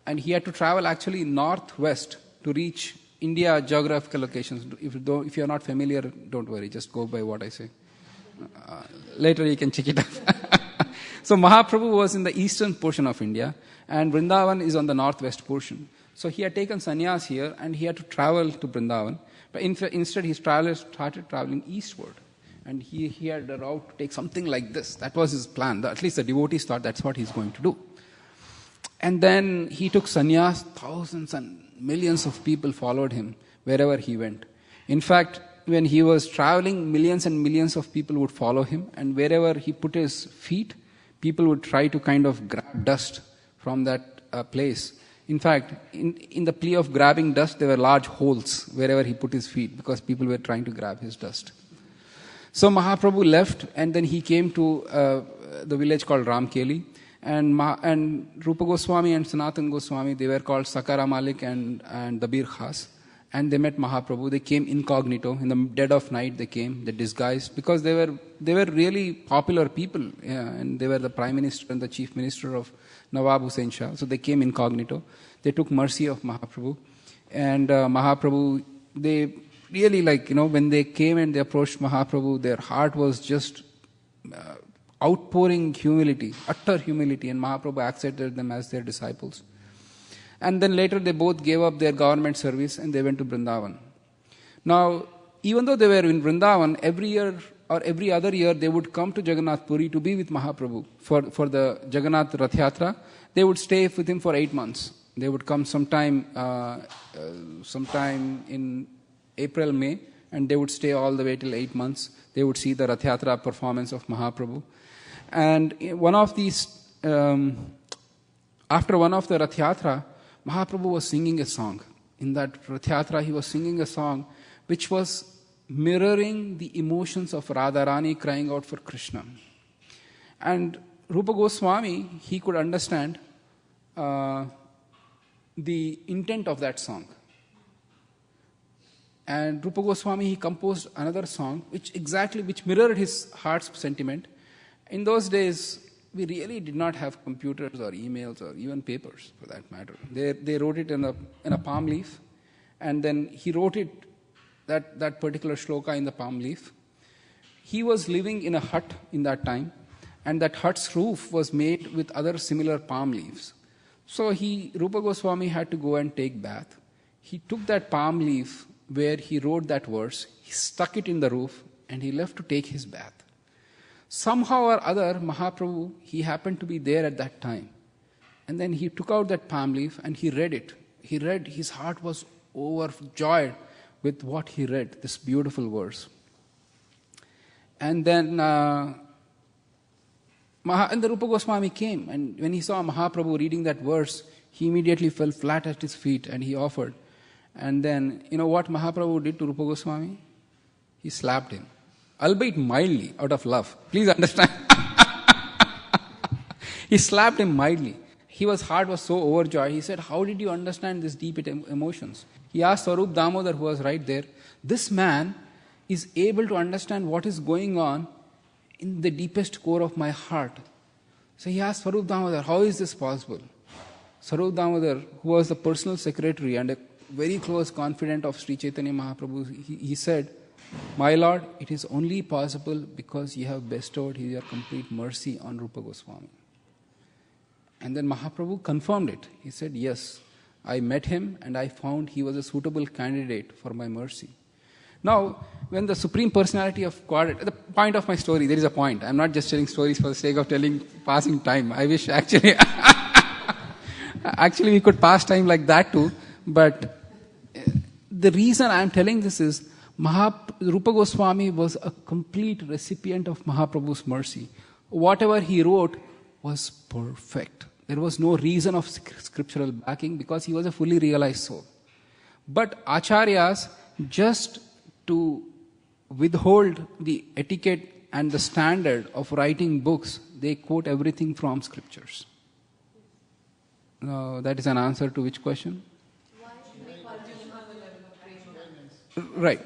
and he had to travel actually northwest to reach India geographical locations. If you are not familiar, don't worry, just go by what I say. Later you can check it out. So Mahaprabhu was in the eastern portion of India, and Vrindavan is on the northwest portion. So he had taken sannyas here, and he had to travel to Vrindavan. But instead he started traveling eastward. And he had a route to take something like this. That was his plan. At least the devotees thought that's what he's going to do. And then he took sannyas. Thousands and millions of people followed him wherever he went. In fact, when he was traveling, millions and millions of people would follow him. And wherever he put his feet, people would try to kind of grab dust from that place. In fact, in the plea of grabbing dust, there were large holes wherever he put his feet because people were trying to grab his dust. So Mahaprabhu left, and then he came to the village called Ramkeli, and Rupa Goswami and Sanatan Goswami, they were called Sakara Malik and Dabir Khas, and they met Mahaprabhu. They came incognito, in the dead of night they came, they disguised, because they were really popular people, and they were the Prime Minister and the Chief Minister of Nawab Hussain Shah, so they came incognito. They took mercy of Mahaprabhu, and Mahaprabhu, they really when they came and they approached Mahaprabhu, their heart was just outpouring humility, utter humility, and Mahaprabhu accepted them as their disciples. And then later they both gave up their government service and they went to Vrindavan. Now, even though they were in Vrindavan, every year or every other year they would come to Jagannath Puri to be with Mahaprabhu for the Jagannath Rath Yatra. They would stay with him for 8 months. They would come sometime in April, May, and they would stay all the way till 8 months. They would see the Rath Yatra performance of Mahaprabhu. And one of these, after one of the Rath Yatra, Mahaprabhu was singing a song. In that Rath Yatra, he was singing a song which was mirroring the emotions of Radharani crying out for Krishna. And Rupa Goswami, he could understand the intent of that song. And Rupa Goswami, he composed another song which mirrored his heart's sentiment. In those days, we really did not have computers or emails or even papers, for that matter. They wrote it in a palm leaf, and then he wrote it, that particular shloka, in the palm leaf. He was living in a hut in that time, and that hut's roof was made with other similar palm leaves. So Rupa Goswami had to go and take bath. He took that palm leaf where he wrote that verse, he stuck it in the roof, and he left to take his bath. Somehow or other, Mahaprabhu, he happened to be there at that time. And then he took out that palm leaf and he read it. He read, his heart was overjoyed with what he read, this beautiful verse. And then and the Rupa Goswami came, and when he saw Mahaprabhu reading that verse, he immediately fell flat at his feet and he offered. And then, you know what Mahaprabhu did to Rupa Goswami? He slapped him, albeit mildly, out of love. Please understand. He slapped him mildly. His heart was so overjoyed. He said, how did you understand these deep emotions? He asked Swarup Damodar, who was right there, this man is able to understand what is going on in the deepest core of my heart. So he asked Swarup Damodar, how is this possible? Swarup Damodar, who was the personal secretary and a very close confidant of Sri Chaitanya Mahaprabhu, he said, my Lord, it is only possible because you have bestowed your complete mercy on Rupa Goswami. And then Mahaprabhu confirmed it. He said, yes, I met him and I found he was a suitable candidate for my mercy. Now, when the Supreme Personality of Godhead, the point of my story, there is a point. I'm not just telling stories for the sake of passing time. I wish actually we could pass time like that too. But the reason I'm telling this is Rupa Goswami was a complete recipient of Mahaprabhu's mercy. Whatever he wrote was perfect. There was no reason of scriptural backing because he was a fully realized soul. But Acharyas, just to withhold the etiquette and the standard of writing books, they quote everything from scriptures. Now, that is an answer to which question? Right.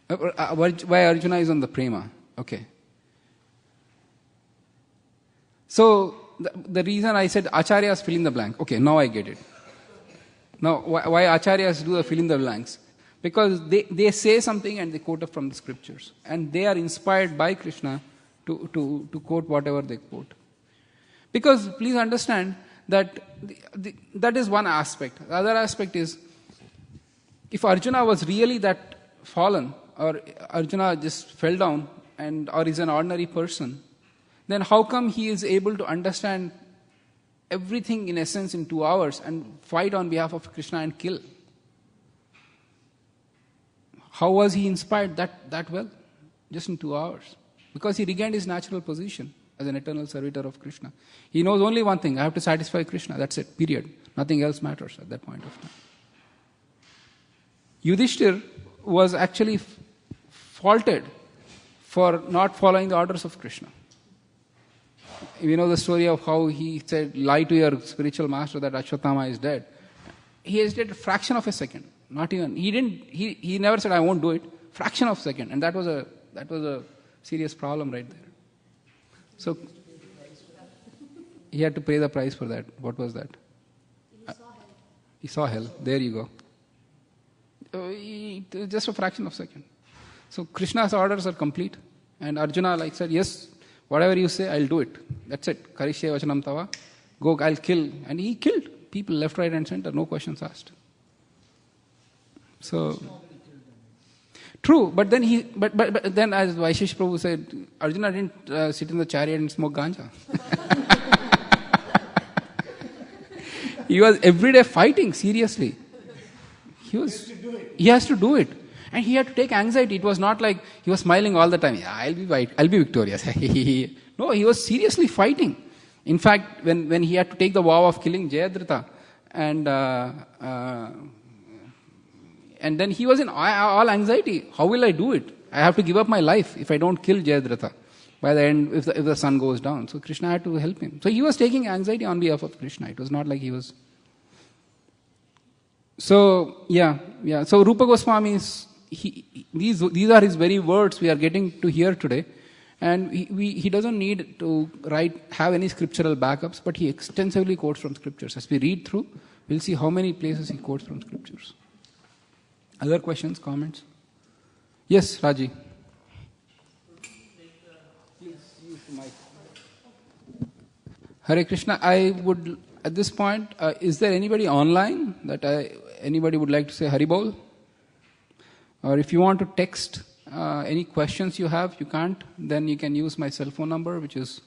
Why Arjuna is on the prema. Okay. So, the reason I said Acharyas fill in the blank. Okay, now I get it. Now, why Acharyas do the fill in the blanks? Because they say something and they quote it from the scriptures. And they are inspired by Krishna to quote whatever they quote. Because please understand that that is one aspect. The other aspect is, if Arjuna was really that fallen, or Arjuna just fell down or is an ordinary person, then how come he is able to understand everything in essence in 2 hours and fight on behalf of Krishna and kill? How was he inspired that well? Just in 2 hours. Because he regained his natural position as an eternal servitor of Krishna. He knows only one thing, I have to satisfy Krishna, that's it, period. Nothing else matters at that point of time. Yudhishthir was actually faulted for not following the orders of Krishna. You know the story of how he said, lie to your spiritual master that Ashwatthama is dead. He hesitated a fraction of a second. Not even. He never said, I won't do it. Fraction of a second. And that was a serious problem right there. So, he had to pay the price for that. What was that? He saw hell. There you go. Just a fraction of a second. So, Krishna's orders are complete. And Arjuna said, yes, whatever you say, I'll do it. That's it. Karishye vachanam tava. Go, I'll kill. And he killed people left, right and center. No questions asked. So, true. But then but then as Vaishish Prabhu said, Arjuna didn't sit in the chariot and smoke ganja. He was every day fighting, seriously. He has to do it. And he had to take anxiety. It was not like he was smiling all the time. Yeah, I'll be victorious. No, he was seriously fighting. In fact, when he had to take the vow of killing Jayadratha, and then he was in all anxiety. How will I do it? I have to give up my life if I don't kill Jayadratha by the end, if the sun goes down. So Krishna had to help him. So he was taking anxiety on behalf of Krishna. It was not like he was... So, yeah. So Rupa Goswami is... These are his very words we are getting to hear today. And he doesn't need to have any scriptural backups, but he extensively quotes from scriptures. As we read through, we'll see how many places he quotes from scriptures. Other questions, comments? Yes, Raji. Please use the mic. Hare Krishna. I would, at this point, is there anybody online that anybody would like to say Haribol? Or if you want to text any questions you have, you can't, then you can use my cell phone number, which is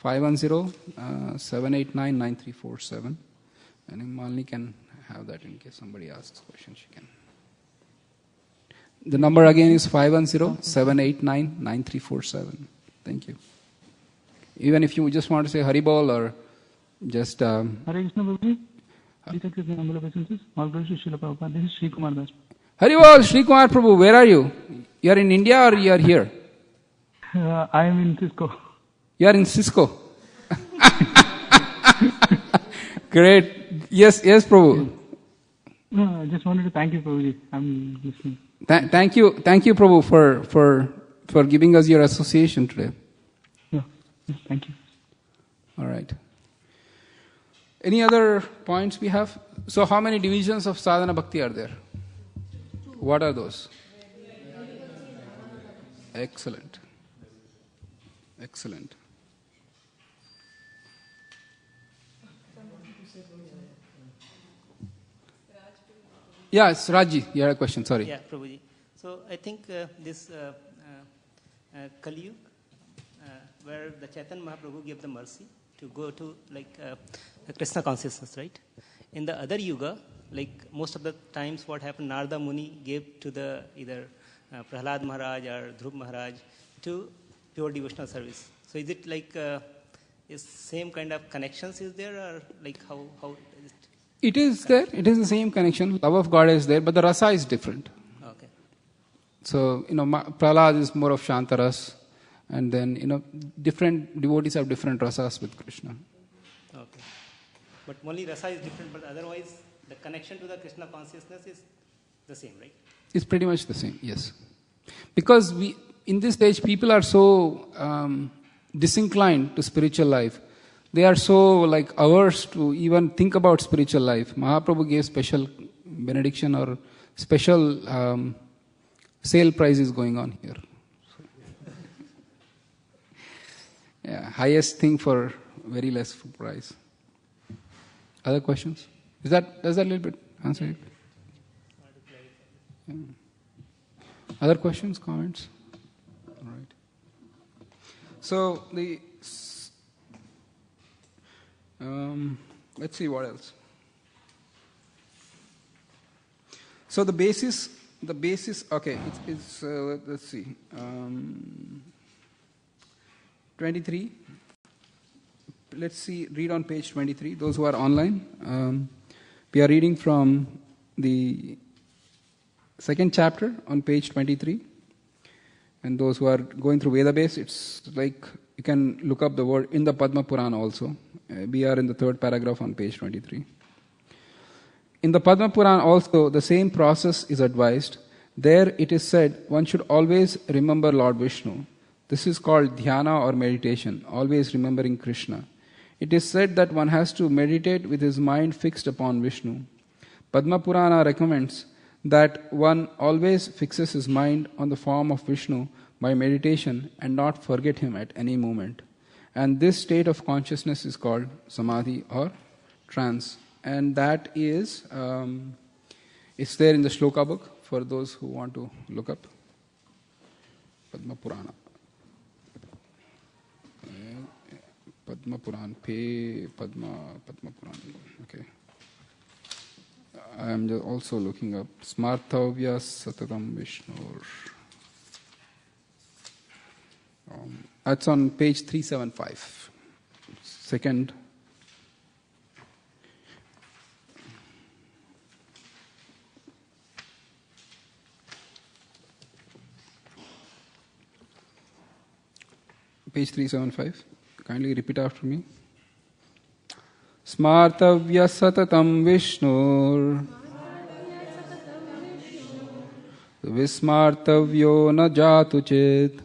510-789-9347. And Malini can have that in case somebody asks questions. She can. The number again is 510-789-9347. Thank you. Even if you just want to say Haribol or just... Hare Krishna Prabhuji. This is Sri Kumar Das. Haribol, Sri Kumar Prabhu, where are you? You are in India or you are here? I am in Cisco. You are in Cisco. Great. Yes, Prabhu. No, I just wanted to thank you, Prabhuji. I'm listening. Thank you, Prabhu, for giving us your association today. Yeah, thank you. All right. Any other points we have? So, how many divisions of sadhana bhakti are there? What are those? Excellent. Yes, Raji, you had a question, sorry. Yeah, Prabhuji. So I think this Kali Yuga, where the Chaitanya Mahaprabhu gave the mercy to go to Krishna consciousness, right? In the other Yuga, most of the times what happened, Narada Muni gave to the either Prahlad Maharaj or Dhruv Maharaj to pure devotional service. So is it is same kind of connections is there, or how is it? It is there. It is the same connection. Love of God is there, but the rasa is different. Okay. So, Prahlad is more of Shantaras, and then, different devotees have different rasas with Krishna. Okay. But only rasa is different, but otherwise the connection to the Krishna consciousness is the same, right? It's pretty much the same, yes. Because in this stage, people are so disinclined to spiritual life. They are so averse to even think about spiritual life. Mahaprabhu gave special benediction or special sale prices going on here. Yeah, highest thing for very less price. Other questions? Does that a little bit answer it? Yeah. Other questions, comments? All right. So let's see what else. So the basis. Okay, it's let's see. 23. Let's see. Read on page 23. Those who are online, we are reading from the second chapter on page 23. And those who are going through Veda base, it's you can look up the word in the Padma Purana also. We are in the third paragraph on page 23. In the Padma Purana also, the same process is advised. There it is said, one should always remember Lord Vishnu. This is called dhyana or meditation, always remembering Krishna. It is said that one has to meditate with his mind fixed upon Vishnu. Padma Purana recommends that one always fixes his mind on the form of Vishnu by meditation and not forget him at any moment. And this state of consciousness is called samadhi or trance. And that is, it's there in the shloka book for those who want to look up. Padma Purana. Padma Purana. Padma Purana. Okay. I am also looking up Smarthavya Satatam Vishnur. That's on page 375. Second. Page 375. Kindly repeat after me. Smartavya Satatam Vishnur Vismartavyo na jatu chet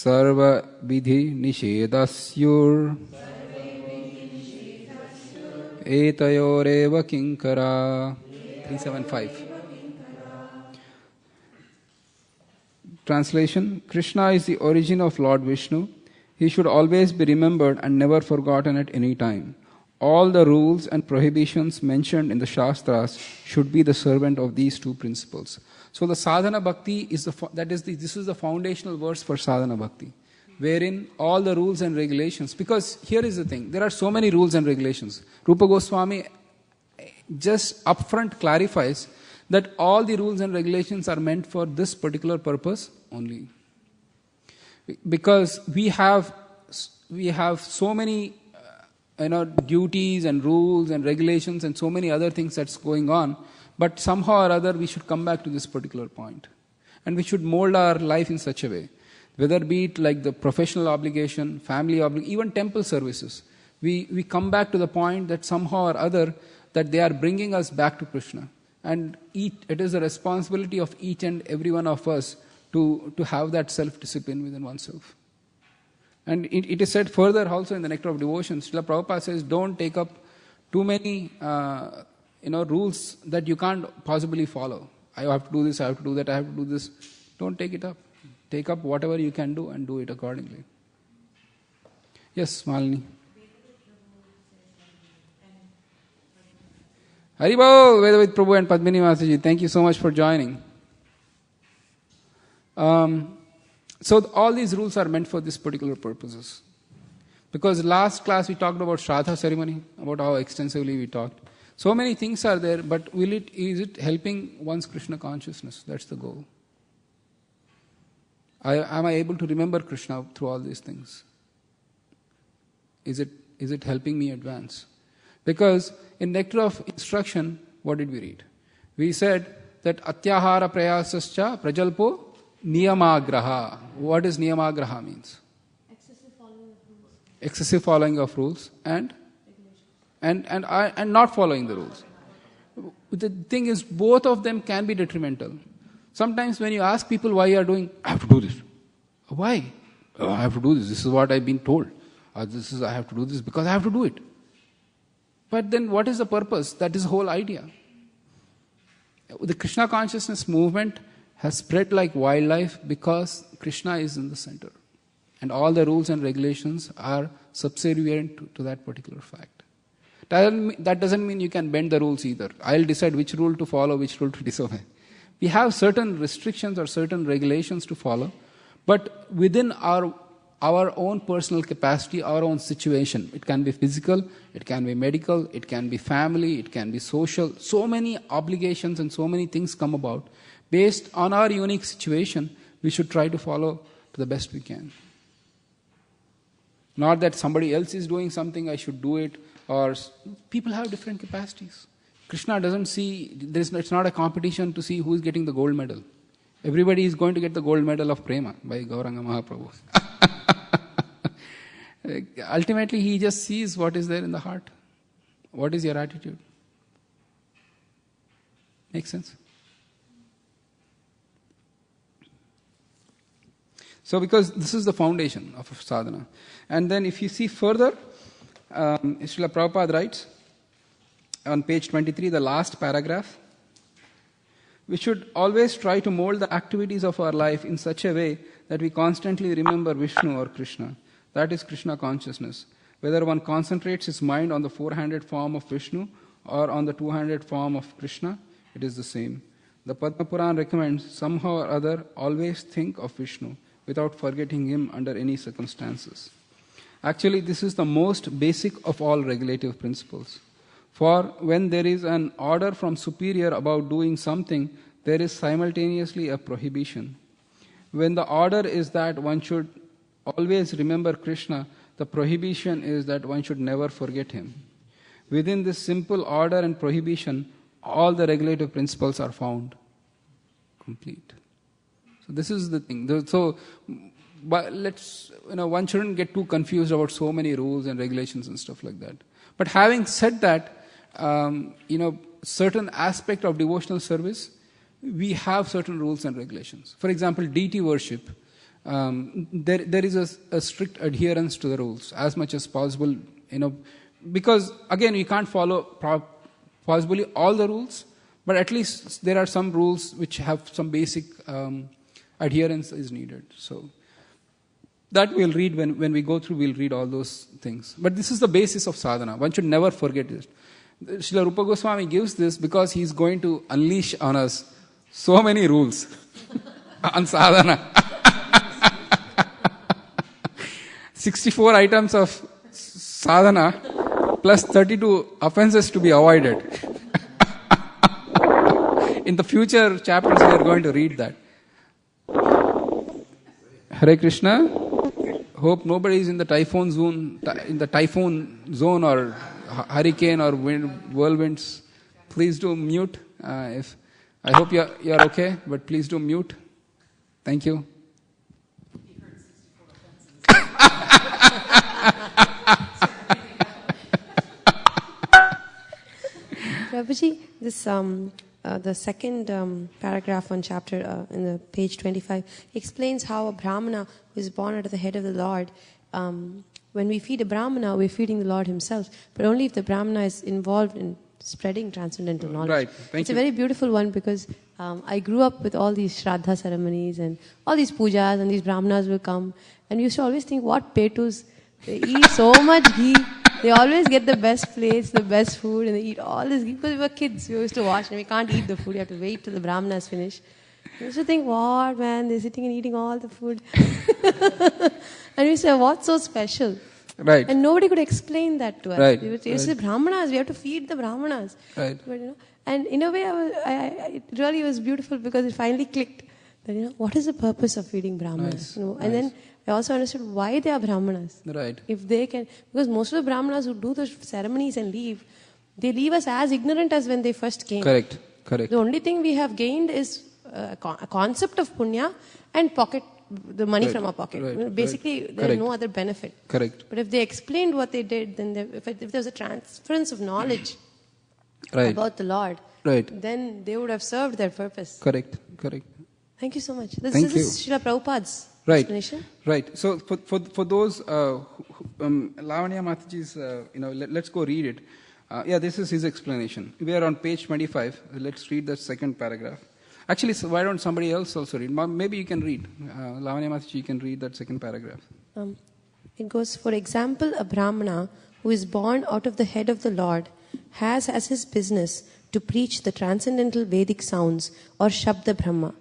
sarva vidhi nishedasyur etayoreva kinkara. 375. Translation: Krishna is the origin of Lord Vishnu. He should always be remembered and never forgotten at any time. All the rules and prohibitions mentioned in the Shastras should be the servant of these two principles. So the sadhana bhakti is this is the foundational verse for sadhana bhakti, wherein all the rules and regulations, because here is the thing, there are so many rules and regulations. Rupa Goswami just upfront clarifies that all the rules and regulations are meant for this particular purpose only. Because we have so many duties and rules and regulations and so many other things that's going on, but somehow or other we should come back to this particular point. And we should mold our life in such a way, whether be it like the professional obligation, family obligation, even temple services. We come back to the point that somehow or other that they are bringing us back to Krishna. And it is the responsibility of each and every one of us to have that self-discipline within oneself. And it is said further also in the Nectar of Devotion, Srila Prabhupada says, don't take up too many rules that you can't possibly follow. I have to do this, I have to do that, I have to do this. Don't take it up. Take up whatever you can do and do it accordingly. Yes, Malini. Haribol, Vedavit Prabhu and Padmini Mataji, thank you so much for joining. So all these rules are meant for this particular purposes. Because last class we talked about Shraddha ceremony, about how extensively we talked. So many things are there, but is it helping one's Krishna consciousness? That's the goal. Am I able to remember Krishna through all these things? Is it helping me advance? Because in Nectar of Instruction, what did we read? We said that Atyahara Prayasascha Prajalpo Niyamagraha. What does Niyamagraha means? Excessive following of rules and not following the rules. The thing is, both of them can be detrimental. Sometimes when you ask people why you are doing, I have to do this. Why? Oh, I have to do this. This is what I've been told. I have to do this because I have to do it. But then what is the purpose? That is the whole idea. The Krishna consciousness movement has spread like wildlife because Krishna is in the center. And all the rules and regulations are subservient to that particular fact. That doesn't mean you can bend the rules either. I'll decide which rule to follow, which rule to disobey. We have certain restrictions or certain regulations to follow, but within our own personal capacity, our own situation. It can be physical, it can be medical, it can be family, it can be social. So many obligations and so many things come about. Based on our unique situation, we should try to follow to the best we can. Not that somebody else is doing something, I should do it, or people have different capacities. Krishna doesn't see, it's not a competition to see who is getting the gold medal. Everybody is going to get the gold medal of Prema by Gauranga Mahaprabhu. Ultimately, he just sees what is there in the heart. What is your attitude? Make sense? So, because this is the foundation of sadhana. And then if you see further, Srila Prabhupada writes on page 23, the last paragraph, we should always try to mold the activities of our life in such a way that we constantly remember Vishnu or Krishna. That is Krishna consciousness. Whether one concentrates his mind on the four-handed form of Vishnu or on the two-handed form of Krishna, it is the same. The Padma Puran recommends somehow or other always think of Vishnu without forgetting him under any circumstances. Actually, this is the most basic of all regulative principles. For when there is an order from superior about doing something, there is simultaneously a prohibition. When the order is that one should always remember Krishna, the prohibition is that one should never forget him. Within this simple order and prohibition, all the regulative principles are found complete. So this is the thing. So, but one shouldn't get too confused about so many rules and regulations and stuff like that. But having said that, certain aspect of devotional service, we have certain rules and regulations. For example, deity worship. there is a strict adherence to the rules as much as possible, because again you can't follow possibly all the rules, but at least there are some rules which have some basic adherence is needed. So that we'll read when we go through, we'll read all those things. But this is the basis of sadhana. One should never forget it. Srila Rupa Goswami gives this because he's going to unleash on us so many rules on sadhana. 64 items of sadhana plus 32 offenses to be avoided. In the future chapters, we are going to read that. Hare Krishna. Hope nobody is in the typhoon zone or hurricane or whirlwinds. Please do mute. I hope you're okay, but please do mute. Thank you. Prabhuji, this the second paragraph on chapter in the page 25 explains how a brahmana who is born out of the head of the Lord, when we feed a brahmana, we're feeding the Lord himself, but only if the brahmana is involved in spreading transcendental knowledge. Right. It's a very beautiful one because I grew up with all these shraddha ceremonies and all these pujas, and these brahmanas will come, and we used to always think, what petus, they eat so much ghee. They always get the best plates, the best food, and they eat all this ghee. Because we were kids, we used to watch, and we can't eat the food. You have to wait till the brahmanas finish. We used to think, what, man, they're sitting and eating all the food. And we said, what's so special? Right. And nobody could explain that to us. Right. We would say, it's the brahmanas, we have to feed the brahmanas. Right. But, and in a way, it really was beautiful because it finally clicked. That, what is the purpose of feeding brahmanas? Nice. And then I also understood why they are brahmanas. Right. If they can, because most of the brahmanas who do the ceremonies and leave, they leave us as ignorant as when they first came. Correct. The only thing we have gained is a concept of punya and pocket the money from our pocket. Right. Basically, there is no other benefit. Correct. But if they explained what they did, then if there was a transference of knowledge about the Lord, then they would have served their purpose. Correct. Thank you so much. This is Srila Prabhupada's explanation. Right. So for those Lavanya Mataji's, let's go read it. This is his explanation. We are on page 25. Let's read the second paragraph. Actually, so why don't somebody else also read? Maybe you can read. Lavanya Mataji, you can read that second paragraph. It goes, for example, a brahmana who is born out of the head of the Lord has as his business to preach the transcendental Vedic sounds or Shabda Brahma.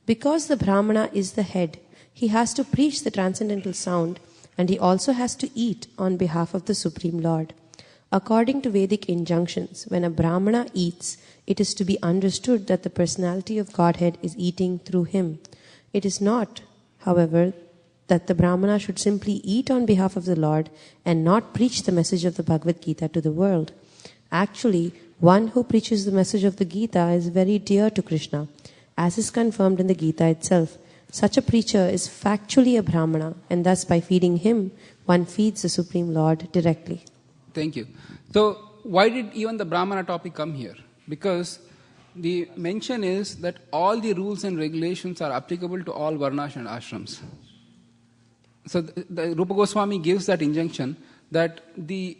Because the brahmana is the head, he has to preach the transcendental sound, and he also has to eat on behalf of the Supreme Lord. According to Vedic injunctions, when a brahmana eats, it is to be understood that the personality of Godhead is eating through him. It is not, however, that the brahmana should simply eat on behalf of the Lord and not preach the message of the Bhagavad Gita to the world. Actually, one who preaches the message of the Gita is very dear to Krishna, as is confirmed in the Gita itself. Such a preacher is factually a brahmana, and thus by feeding him, one feeds the Supreme Lord directly. Thank you. So, why did even the brahmana topic come here? Because the mention is that all the rules and regulations are applicable to all varnas and ashrams. So, the Rupa Goswami gives that injunction that the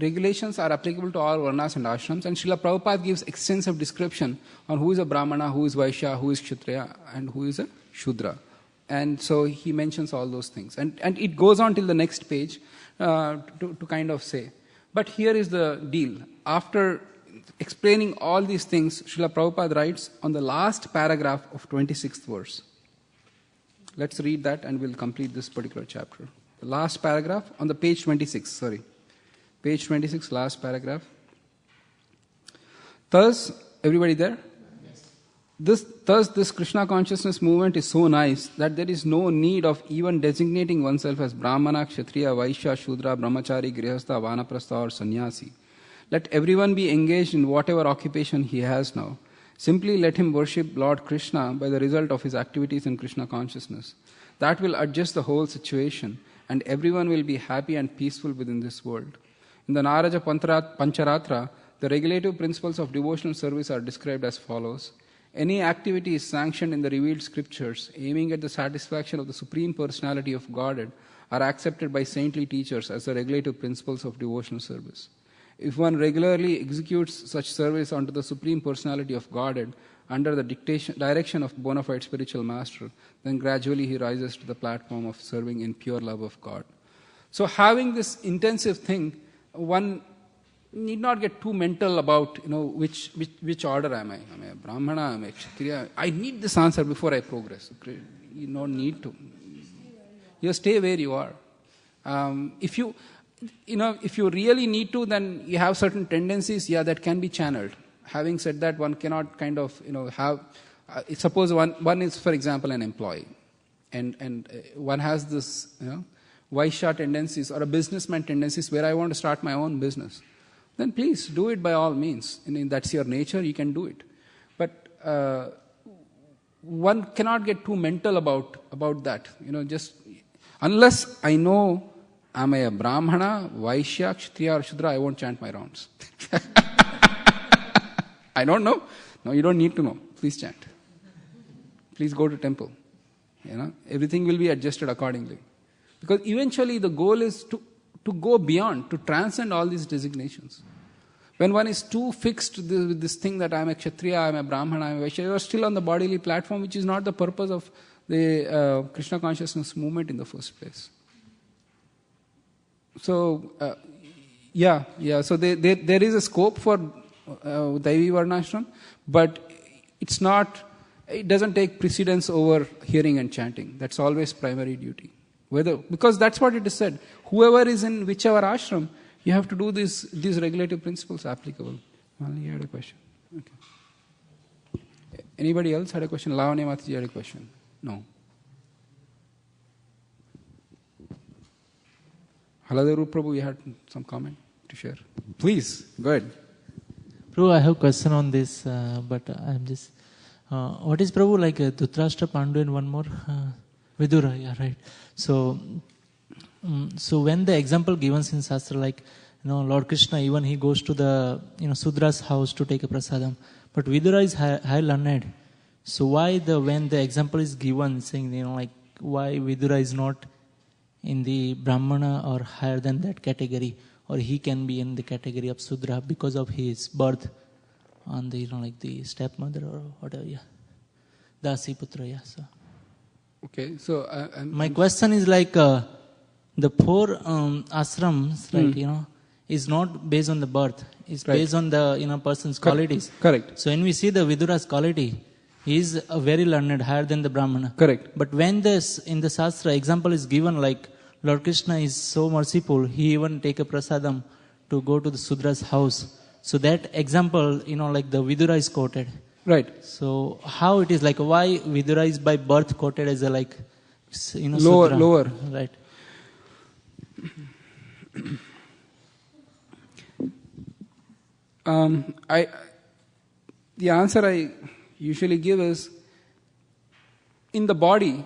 regulations are applicable to all varnas and ashrams, and Srila Prabhupada gives extensive description on who is a brahmana, who is vaishya, who is kshatriya, and who is a shudra. And so he mentions all those things. And it goes on till the next page to kind of say. But here is the deal. After explaining all these things, Srila Prabhupada writes on the last paragraph of 26th verse. Let's read that and we'll complete this particular chapter. The last paragraph on the page 26, Page 26, last paragraph. Thus, everybody there? Thus, this Krishna consciousness movement is so nice that there is no need of even designating oneself as Brahmana, Kshatriya, Vaishya, Shudra, Brahmachari, Grihastha, Vanaprastha or Sannyasi. Let everyone be engaged in whatever occupation he has now. Simply let him worship Lord Krishna by the result of his activities in Krishna consciousness. That will adjust the whole situation, and everyone will be happy and peaceful within this world. In the Naraja Pancharatra, the regulative principles of devotional service are described as follows. Any activity is sanctioned in the revealed scriptures, aiming at the satisfaction of the Supreme Personality of Godhead, are accepted by saintly teachers as the regulative principles of devotional service. If one regularly executes such service unto the Supreme Personality of Godhead under the direction of bona fide spiritual master, then gradually he rises to the platform of serving in pure love of God. So having this intensive thing, one need not get too mental about, which order am I? Am I a Brahmana? Am I a Kshatriya? I need this answer before I progress. You don't need to. You stay where you are. If you really need to, then you have certain tendencies, that can be channeled. Having said that, one cannot kind of, have, suppose one is, for example, an employee, and one has this, Vaishya tendencies or a businessman tendencies where I want to start my own business. Then please do it by all means. That's your nature, you can do it. But one cannot get too mental about that. Just unless I know, am I a Brahmana, Vaishya, Kshatriya or Shudra, I won't chant my rounds. I don't know. No, you don't need to know. Please chant. Please go to temple. Everything will be adjusted accordingly. Because eventually the goal is to go beyond, to transcend all these designations. When one is too fixed with this thing that I am a Kshatriya, I am a Brahmana, I am a Vaishya, you are still on the bodily platform, which is not the purpose of the Krishna consciousness movement in the first place. So, so there is a scope for Daivi Varnashram, but it doesn't take precedence over hearing and chanting. That's always primary duty. Because that's what it is said. Whoever is in whichever ashram, you have to do these regulative principles applicable. You had a question. Okay. Anybody else had a question? Lavanya Mataji had a question. No. Haladev Prabhu, you had some comment to share. Please, go ahead. Prabhu, I have a question on this, but I'm just... what is Prabhu like Dhritarashtra, Pandu and one more? Vidura, yeah, right. So when the example given in Shastra, like, Lord Krishna, even he goes to the, Sudra's house to take a prasadam. But Vidura is high learned. So why when the example is given, saying, why Vidura is not in the Brahmana or higher than that category, or he can be in the category of Sudra because of his birth on the, the stepmother or whatever, yeah. Dasi Putra, yeah, so. Okay, so my question is like the 4 ashrams, right? Is not based on the birth; it's based on the person's qualities. Correct. So when we see the Vidura's quality, he is a very learned, higher than the Brahmana. Correct. But when in the Shastra example is given, like Lord Krishna is so merciful, he even take a prasadam to go to the Sudra's house. So that example, like the Vidura is quoted. Right. So how it is like, why Vidura is by birth quoted as a like, lower. Right. The answer I usually give is, in the body,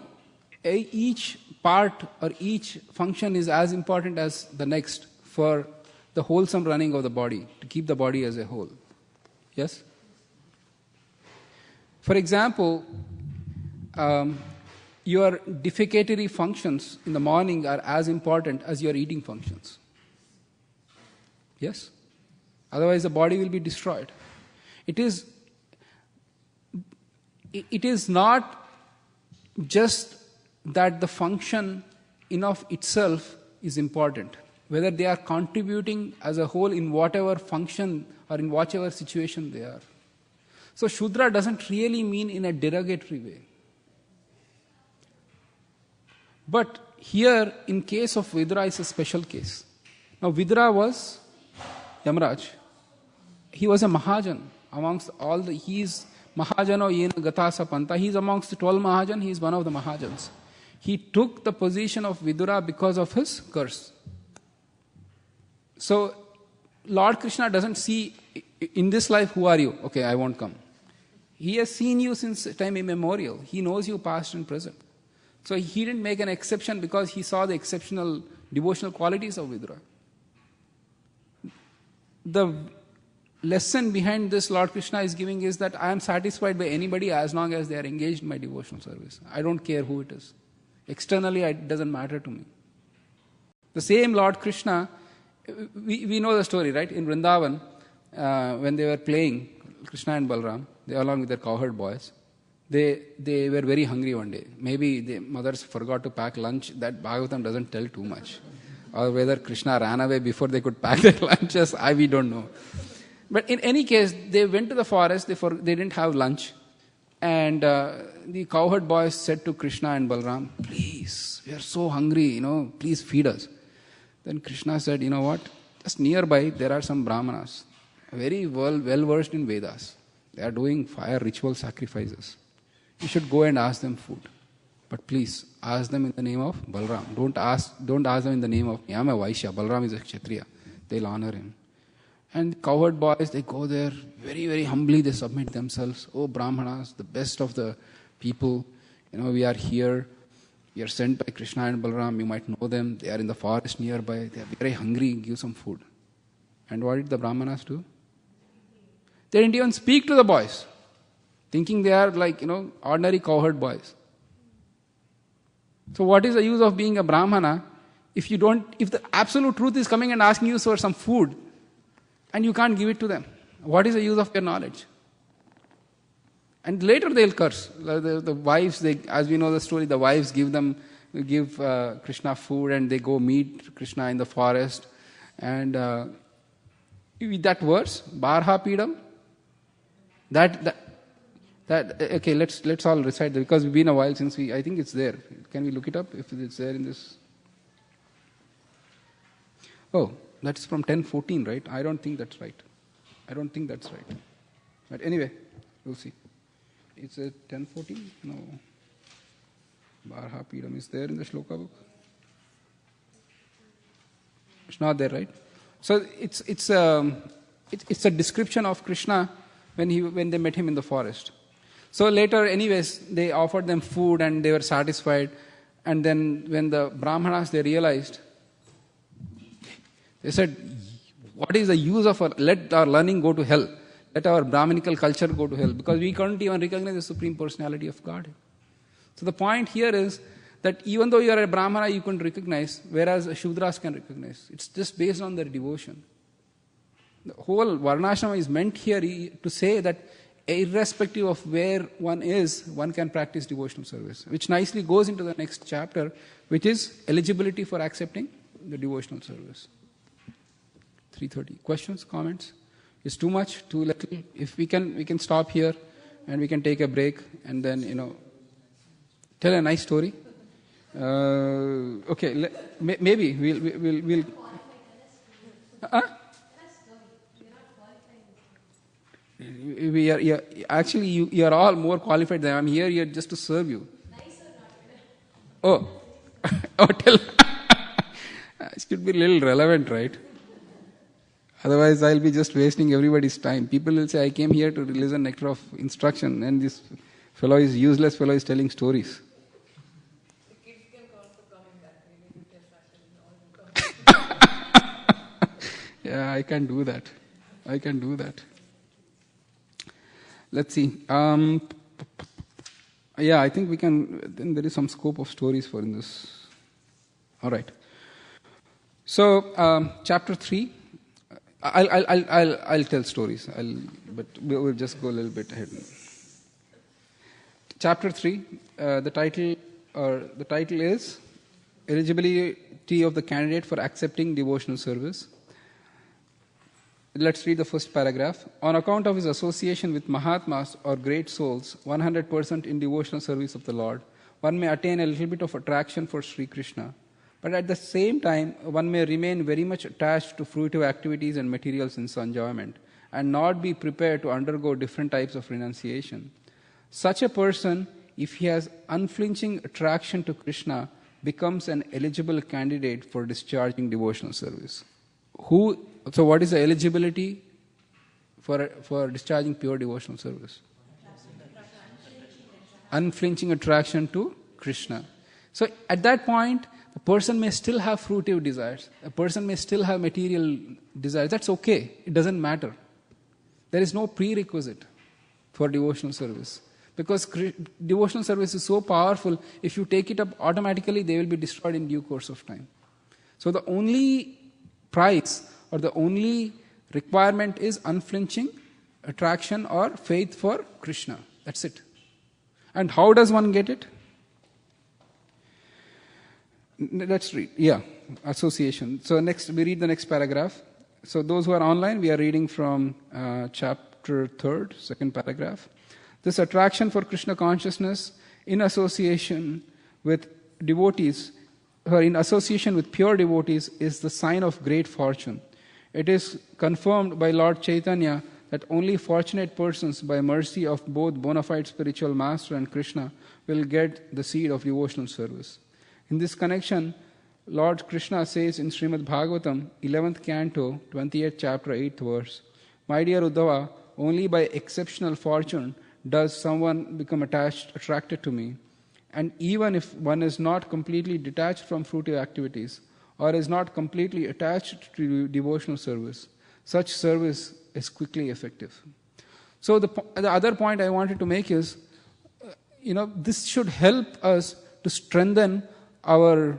each part or each function is as important as the next for the wholesome running of the body, to keep the body as a whole. Yes? For example, your defecatory functions in the morning are as important as your eating functions. Yes? Otherwise the body will be destroyed. It is not just that the function in of itself is important, whether they are contributing as a whole in whatever function or in whatever situation they are. So Shudra doesn't really mean in a derogatory way. But here, in case of Vidura, is a special case. Now Vidura was Yamraj. He was a Mahajan amongst all the... He is Mahajano Yena Gatasa Panta. He is amongst the 12 Mahajan. He is one of the Mahajans. He took the position of Vidura because of his curse. So Lord Krishna doesn't see, in this life, who are you? Okay, I won't come. He has seen you since time immemorial. He knows you past and present. So he didn't make an exception because he saw the exceptional devotional qualities of Vidura. lesson behind this Lord Krishna is giving is that I am satisfied by anybody as long as they are engaged in my devotional service. I don't care who it is. Externally, it doesn't matter to me. The same Lord Krishna, we know the story, right? In Vrindavan, when they were playing, Krishna and Balram, they along with their cowherd boys, they were very hungry one day. Maybe the mothers forgot to pack lunch. That Bhagavatam doesn't tell too much. Or whether Krishna ran away before they could pack their lunches, we don't know. But in any case, they went to the forest, they didn't have lunch. And the cowherd boys said to Krishna and Balram, please, we are so hungry, please feed us. Then Krishna said, you know what, just nearby there are some Brahmanas, very well versed in Vedas. They are doing fire ritual sacrifices. You should go and ask them food. But please, ask them in the name of Balram. Don't ask them in the name of me. I am a Vaishya, Balram is a Kshatriya. They'll honor him. And cowherd boys, they go there, very, very humbly they submit themselves. Oh, Brahmanas, the best of the people, we are here. We are sent by Krishna and Balram. You might know them. They are in the forest nearby. They are very hungry. Give some food. And what did the Brahmanas do? They didn't even speak to the boys, thinking they are like, ordinary cowherd boys. So what is the use of being a Brahmana if the absolute truth is coming and asking you for some food, and you can't give it to them? What is the use of your knowledge? And later they'll curse. The wives, as we know the story, the wives give Krishna food and they go meet Krishna in the forest. And that verse, Barha Pidam, okay, let's all recite that, because it's been a while since I think it's there. Can we look it up if it's there in this? Oh, that's from 10:14, right? I don't think that's right. But anyway, we'll see. It's a 10:14? No. Barha Pidam is there in the shloka book. It's not there, right? So it's a description of Krishna when they met him in the forest. So later, anyways, they offered them food and they were satisfied. And then when the Brahmanas, they realized, they said, what is the use of let our learning go to hell? Let our Brahminical culture go to hell, because we can't even recognize the Supreme Personality of God. So the point here is that even though you are a Brahmana, you couldn't recognize, whereas Shudras can recognize. It's just based on their devotion. The whole Varnashrama is meant here to say that irrespective of where one is, one can practice devotional service, which nicely goes into the next chapter, which is eligibility for accepting the devotional service. 3:30. Questions, comments? Is too much, too little? If we can stop here and we can take a break and then, tell a nice story. Okay, maybe we'll we are actually you are all more qualified than I'm here just to serve you. Oh, tell. It should be a little relevant, right? Otherwise, I'll be just wasting everybody's time. People will say, I came here to listen nectar of instruction, and this useless fellow is telling stories. The kids can also come in that. Yeah, I can do that. Let's see. Yeah, I think we can. Then there is some scope of stories for in this. All right. So, chapter 3. I'll tell stories. But we'll just go a little bit ahead. Chapter 3. The title is Eligibility of the Candidate for Accepting Devotional Service. Let's read the first paragraph. On account of his association with Mahatmas or great souls, 100% in devotional service of the Lord, one may attain a little bit of attraction for Sri Krishna. But at the same time, one may remain very much attached to fruitive activities and material sense enjoyment, and not be prepared to undergo different types of renunciation. Such a person, if he has unflinching attraction to Krishna, becomes an eligible candidate for discharging devotional service. So what is the eligibility for discharging pure devotional service? Unflinching attraction to Krishna. So at that point, a person may still have fruitive desires. A person may still have material desires. That's okay. It doesn't matter. There is no prerequisite for devotional service. Because devotional service is so powerful, if you take it up automatically, they will be destroyed in due course of time. So the only price or the only requirement is unflinching attraction or faith for Krishna. That's it. And how does one get it? Let's read. Yeah, association. So next, we read the next paragraph. So those who are online, we are reading from chapter 3, second paragraph. This attraction for Krishna consciousness in association with devotees, or in association with pure devotees, is the sign of great fortune. It is confirmed by Lord Chaitanya that only fortunate persons, by mercy of both bona fide spiritual master and Krishna, will get the seed of devotional service. In this connection, Lord Krishna says in Srimad Bhagavatam, 11th canto, 28th chapter, 8th verse, "My dear Uddhava, only by exceptional fortune does someone become attracted to me. And even if one is not completely detached from fruitive activities, or is not completely attached to devotional service, such service is quickly effective." So the other point I wanted to make is, this should help us to strengthen our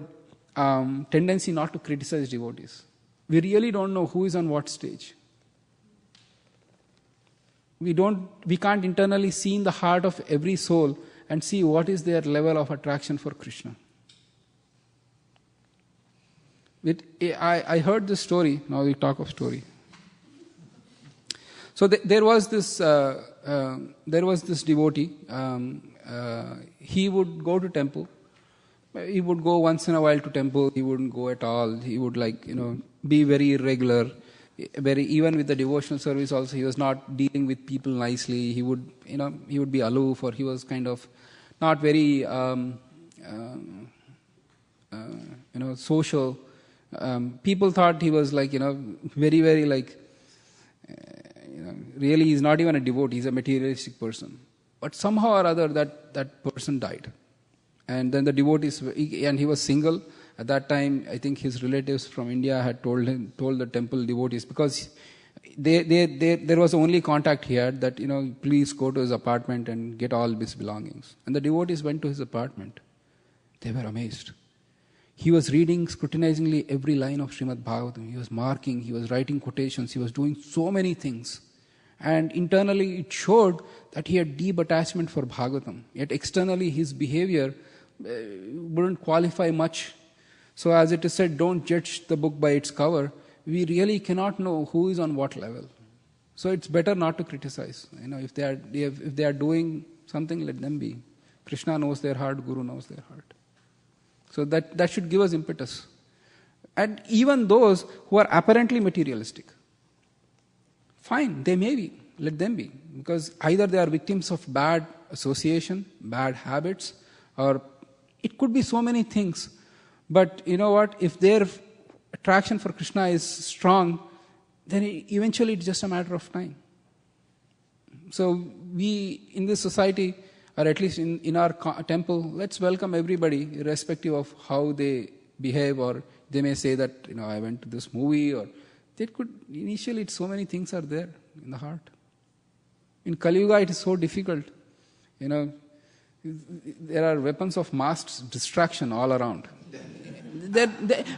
tendency not to criticize devotees. We really don't know who is on what stage. We can't internally see in the heart of every soul and see what is their level of attraction for Krishna. I heard this story. Now we talk of story. So there was this devotee. He would go to temple. He would go once in a while to temple. He wouldn't go at all. He would be very irregular. Even with the devotional service also, he was not dealing with people nicely. He would be aloof, or he was kind of not very social. People thought he was very, very really he's not even a devotee, he's a materialistic person. But somehow or other that person died. And then the devotees, and he was single. At that time, I think his relatives from India had told the temple devotees, because there was only contact he had, that, please go to his apartment and get all his belongings. And the devotees went to his apartment. They were amazed. He was reading scrutinizingly every line of Srimad Bhagavatam. He was marking, he was writing quotations, he was doing so many things. And internally it showed that he had deep attachment for Bhagavatam. Yet externally his behavior wouldn't qualify much. So as it is said, don't judge the book by its cover. We really cannot know who is on what level. So it's better not to criticize. If they are doing something, let them be. Krishna knows their heart, Guru knows their heart. So that should give us impetus. And even those who are apparently materialistic, fine, they may be, let them be. Because either they are victims of bad association, bad habits, or it could be so many things. But you know what? If their attraction for Krishna is strong, then eventually it's just a matter of time. So we, in this society, or at least in our temple, let's welcome everybody, irrespective of how they behave, or they may say that, I went to this movie, or they could, initially so many things are there in the heart. In Kali Yuga, it is so difficult. There are weapons of mass distraction all around.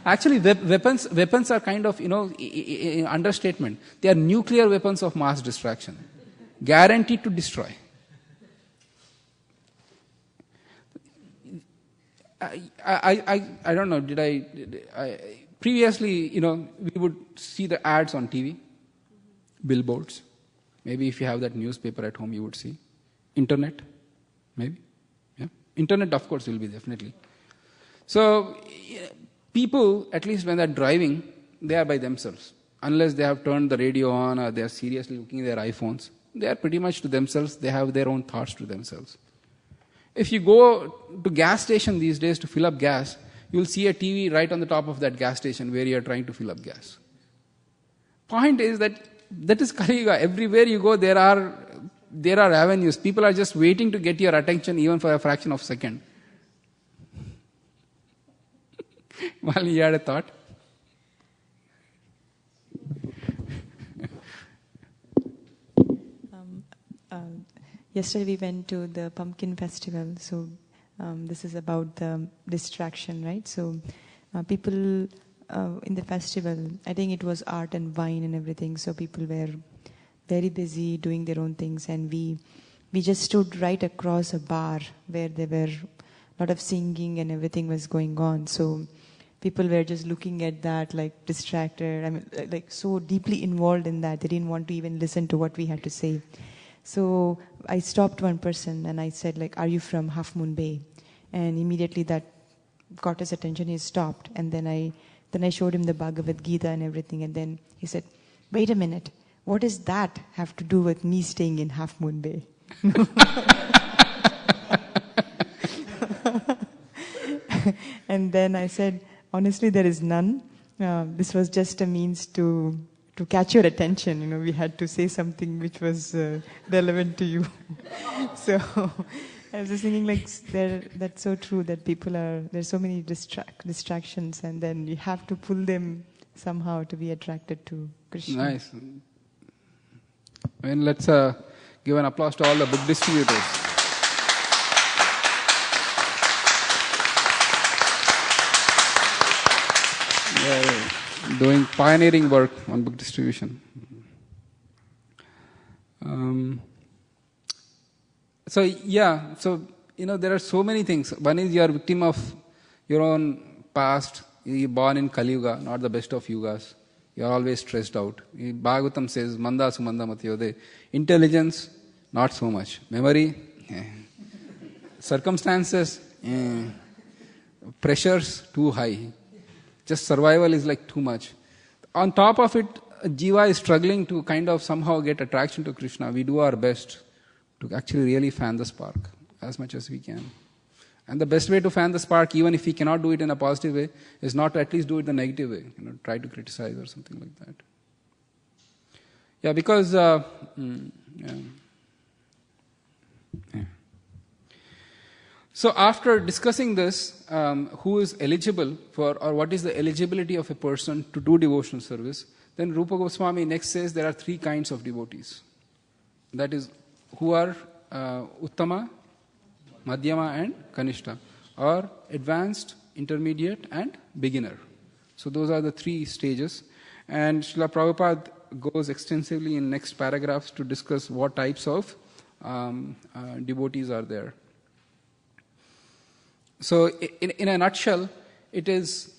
Actually, weapons are kind of, understatement. They are nuclear weapons of mass distraction, guaranteed to destroy. I don't know, previously, we would see the ads on TV, billboards. Maybe if you have that newspaper at home, you would see. Internet, maybe. Yeah. Internet, of course, will be definitely. So, people, at least when they're driving, they are by themselves. Unless they have turned the radio on or they are seriously looking at their iPhones, they are pretty much to themselves. They have their own thoughts to themselves. If you go to gas station these days to fill up gas, you will see a TV right on the top of that gas station where you are trying to fill up gas. Point is that is Kali Yuga. Everywhere you go, there are avenues. People are just waiting to get your attention even for a fraction of a second. Well, you had a thought? yesterday we went to the pumpkin festival. So this is about the distraction, right? So people in the festival, I think it was art and wine and everything. So people were very busy doing their own things, and we just stood right across a bar where there were a lot of singing and everything was going on. So people were just looking at that, like distracted. I mean, like so deeply involved in that, they didn't want to even listen to what we had to say. So I stopped one person and I said, like, "Are you from Half Moon Bay?" And immediately that caught his attention. He stopped, and then I showed him the Bhagavad Gita and everything, and then he said, "Wait a minute, what does that have to do with me staying in Half Moon Bay?" And then I said, "Honestly, there is none. This was just a means to catch your attention. You know, we had to say something which was relevant to you." So I was just thinking, like, that's so true that there's so many distractions, and then you have to pull them somehow to be attracted to Krishna. Nice. I mean, let's give an applause to all the book distributors. Yeah, doing pioneering work on book distribution. So there are so many things. One is you are victim of your own past. You're born in Kali Yuga, not the best of yugas. You are always stressed out. Bhagavatam says, "Manda sumanda matyode." Intelligence, not so much. Memory, circumstances, pressures, too high. Just survival is like too much. On top of it, Jiva is struggling to kind of somehow get attraction to Krishna. We do our best to actually really fan the spark as much as we can. And the best way to fan the spark, even if we cannot do it in a positive way, is not to at least do it the negative way. Try to criticize or something like that. Yeah, because So after discussing this, who is eligible for, or what is the eligibility of a person to do devotional service, then Rupa Goswami next says there are three kinds of devotees. That is, who are Uttama, Madhyama and Kanishta, or advanced, intermediate and beginner. So those are the three stages. And Srila Prabhupada goes extensively in next paragraphs to discuss what types of devotees are there. So in a nutshell, it is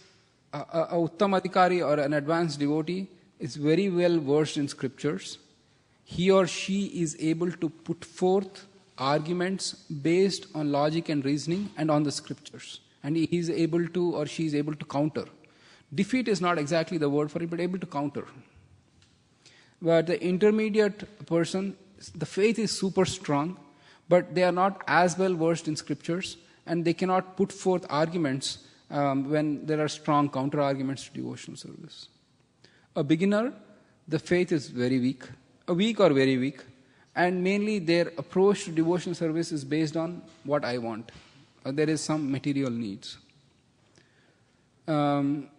a Uttama Adhikari or an advanced devotee is very well versed in scriptures. He or she is able to put forth arguments based on logic and reasoning and on the scriptures. And he is able to, or she is able to counter. Defeat is not exactly the word for it, but able to counter. But the intermediate person, the faith is super strong, but they are not as well versed in scriptures, and they cannot put forth arguments when there are strong counter arguments to devotional service. A beginner, the faith is very weak, or very weak, and mainly their approach to devotional service is based on what I want. There is some material needs. And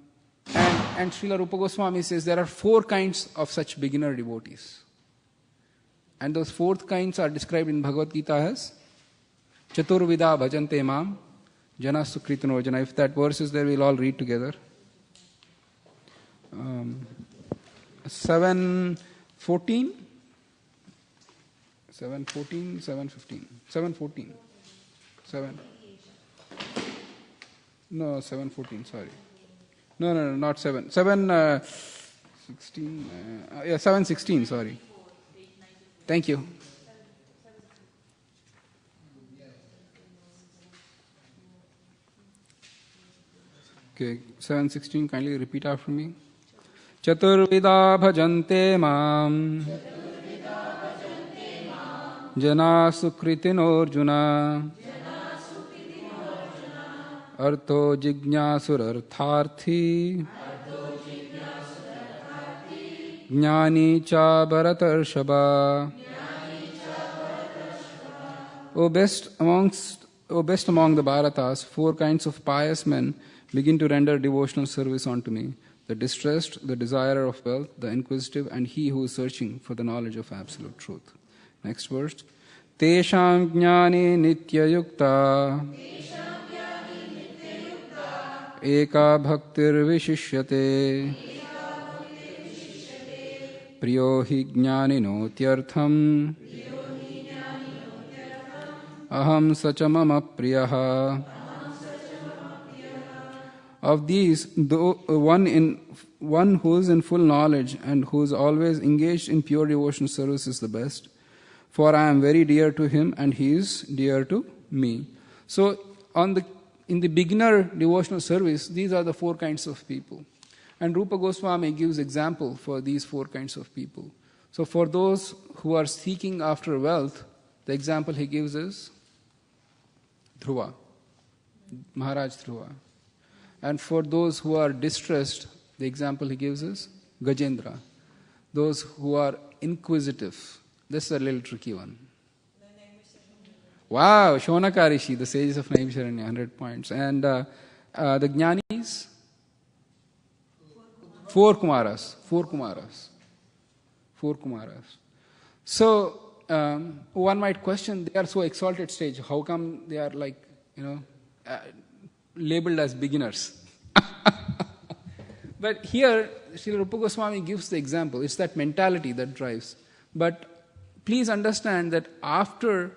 Srila Rupa Goswami says there are 4 kinds of such beginner devotees. And those 4 kinds are described in Bhagavad Gita as Chaturvida bhajante mam jana sukritano jana. If that verse is there, we'll all read together. 7:14, 7:14, 7:15, 7:14, 7. No, 7:14. Sorry. No, not 7. 7:16. 7:16. Sorry. Thank you. Okay, 7:16. Kindly repeat after me. Chaturvida bhajante mam jana sukritino arjuna artho jignasurartharthi jnani cha bharatarshaba. O best among the Bharatas, 4 kinds of pious men begin to render devotional service unto me: the distressed, the desirer of wealth, the inquisitive, and he who is searching for the knowledge of absolute truth. Next verse. Tesham jnani nityayukta eka bhaktir vishishyate priyo hi jnanino tyartham aham sacha mama priyaha. Of these, one who is in full knowledge and who is always engaged in pure devotion service is the best. For I am very dear to him and he is dear to me. So, in the beginner devotional service, these are the 4 kinds of people. And Rupa Goswami gives example for these 4 kinds of people. So, for those who are seeking after wealth, the example he gives is Dhruva, Maharaj Dhruva. And for those who are distressed, the example he gives is Gajendra. Those who are inquisitive. This is a little tricky one. Wow, Shonakarishi, the sages of Naimisharanya, 100 points. And the Jnanis? 4 Kumaras. 4 Kumaras. 4 Kumaras. So, one might question, they are so exalted stage. How come they are like, labeled as beginners? But here, Srila Rupa Goswami gives the example. It's that mentality that drives. But please understand that after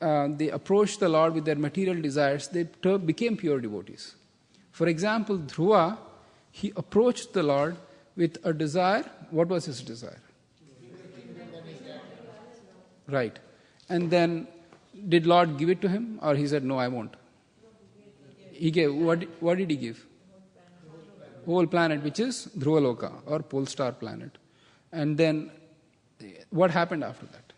they approached the Lord with their material desires, they became pure devotees. For example, Dhruva, he approached the Lord with a desire. What was his desire? Right. And then, did Lord give it to him? Or he said, no, I won't. He gave. What did he give? Whole planet, which is Dhruvaloka, or pole star planet. And then, what happened after that?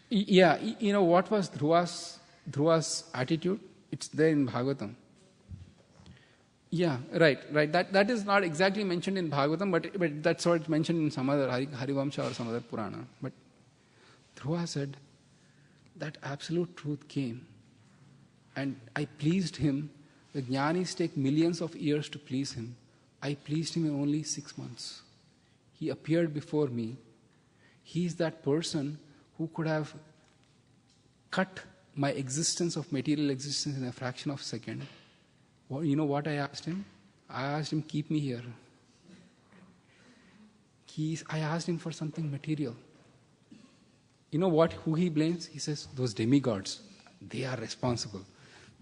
Yeah, what was Dhruva's attitude? It's there in Bhagavatam. Yeah, right. That is not exactly mentioned in Bhagavatam, but that's what it's mentioned in some other Harivamsha or some other Purana. But Dhruva said, that absolute truth came, and I pleased him. The Jnanis take millions of years to please him. I pleased him in only 6 months. He appeared before me. He is that person who could have cut my existence of material existence in a fraction of a second. Well, you know what I asked him? I asked him, keep me here. I asked him for something material. You know who he blames? He says, those demigods, they are responsible.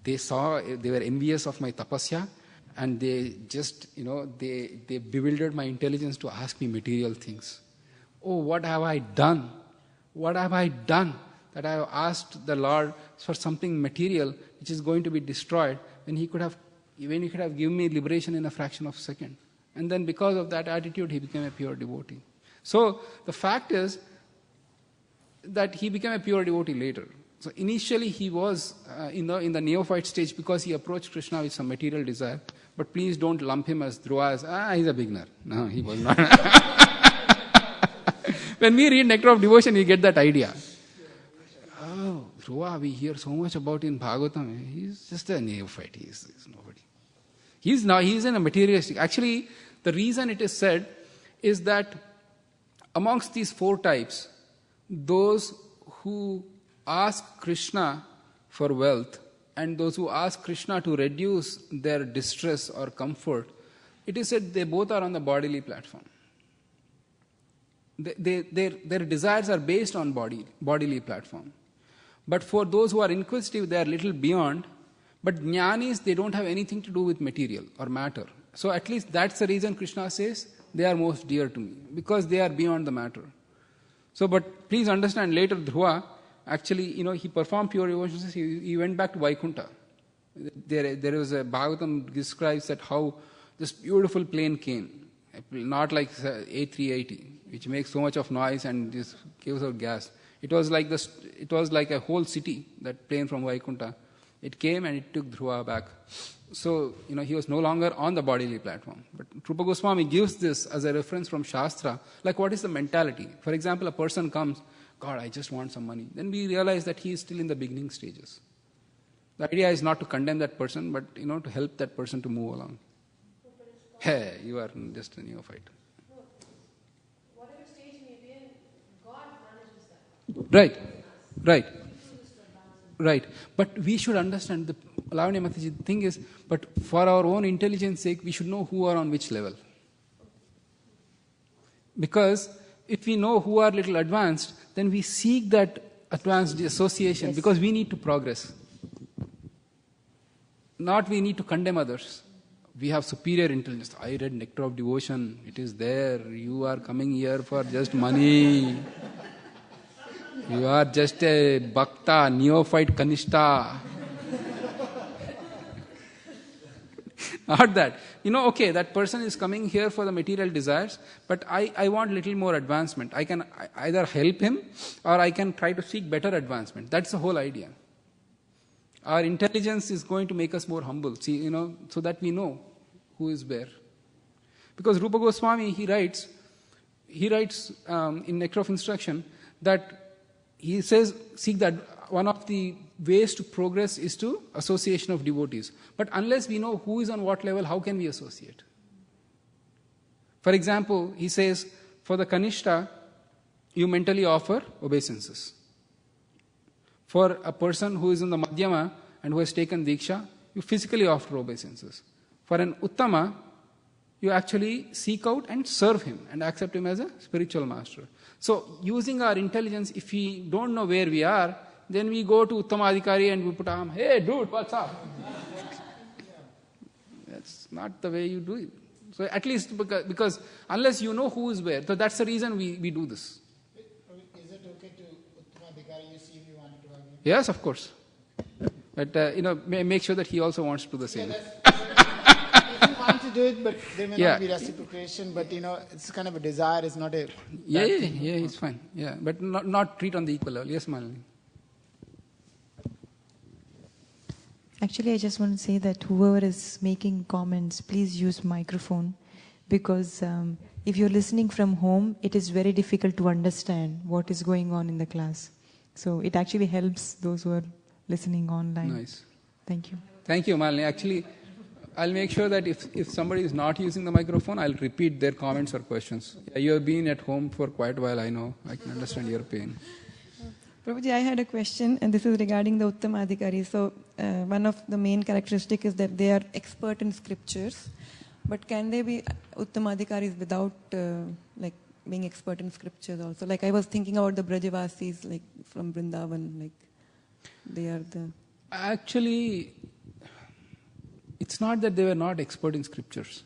They were envious of my tapasya, and they just, they bewildered my intelligence to ask me material things. Oh, what have I done? What have I done that I have asked the Lord for something material which is going to be destroyed when he could have given me liberation in a fraction of a second? And then because of that attitude, he became a pure devotee. So the fact is that he became a pure devotee later. So initially he was in the neophyte stage because he approached Krishna with some material desire. But please don't lump him as Dhruva as, he's a beginner. No, he was not. When we read Nectar of Devotion, we get that idea. Oh, Dhruva, we hear so much about in Bhagavatam. He's just a neophyte. He's nobody. He's in a materialistic. Actually, the reason it is said is that amongst these 4 types, those who ask Krishna for wealth and those who ask Krishna to reduce their distress or comfort, it is said they both are on the bodily platform. Their desires are based on bodily platform. But for those who are inquisitive, they are little beyond. But jnanis, they don't have anything to do with material or matter. So at least that's the reason Krishna says they are most dear to me, because they are beyond the matter. So, but please understand, later Dhruva, actually, he performed pure devotions. He went back to Vaikuntha. There was a Bhagavatam describes that how this beautiful plane came, not like A380, which makes so much of noise and just gives out gas. It was like a whole city, that plane from Vaikuntha. It came and it took Dhruva back. So, he was no longer on the bodily platform. But Rupa Goswami gives this as a reference from Shastra, like what is the mentality. For example, a person comes, God, I just want some money. Then we realize that he is still in the beginning stages. The idea is not to condemn that person, but, to help that person to move along. Hey, you are just a neophyte. Whatever stage he may be in, Right. But we should understand, the Lavanya Mataji, the thing is, but for our own intelligence sake, we should know who are on which level. Because if we know who are little advanced, then we seek that advanced association, because we need to progress. Not we need to condemn others. We have superior intelligence. I read Nectar of Devotion. It is there. You are coming here for just money. You are just a bhakta, neophyte, kanishta. Not that. Okay, that person is coming here for the material desires, but I want little more advancement. I can either help him or I can try to seek better advancement. That's the whole idea. Our intelligence is going to make us more humble, so that we know who is where. Because Rupa Goswami, he writes in Nectar of Instruction that he says, seek that one of the ways to progress is to association of devotees. But unless we know who is on what level, how can we associate? For example, he says, for the Kanishta, you mentally offer obeisances. For a person who is in the Madhyama and who has taken Diksha, you physically offer obeisances. For an Uttama, you actually seek out and serve him and accept him as a spiritual master. So, using our intelligence, if we don't know where we are, then we go to Uttamadhikari and we put arm, hey dude, what's up? That's not the way you do it. So, at least because unless you know who is where, so that's the reason we do this. Is it okay to Uttamadhikari you see if you wanted to argue? Yes, of course. But, make sure that he also wants to do the same. They want to do it, but there may not be reciprocation, but it's kind of a desire, it's not a... Yeah, it's fine. Yeah, but not treat on the equal level. Yes, Malini. Actually, I just want to say that whoever is making comments, please use microphone, because if you're listening from home, it is very difficult to understand what is going on in the class. So it actually helps those who are listening online. Nice. Thank you. Thank you, Malini. Actually, I'll make sure that if somebody is not using the microphone, I'll repeat their comments or questions. You have been at home for quite a while, I know. I can understand your pain. Prabhuji, I had a question, and this is regarding the Uttamadhikari. So, one of the main characteristics is that they are expert in scriptures. But can they be Uttamadhikaris without being expert in scriptures also? Like I was thinking about the Brajavasis, from Vrindavan, they are the... Actually, it's not that they were not expert in scriptures.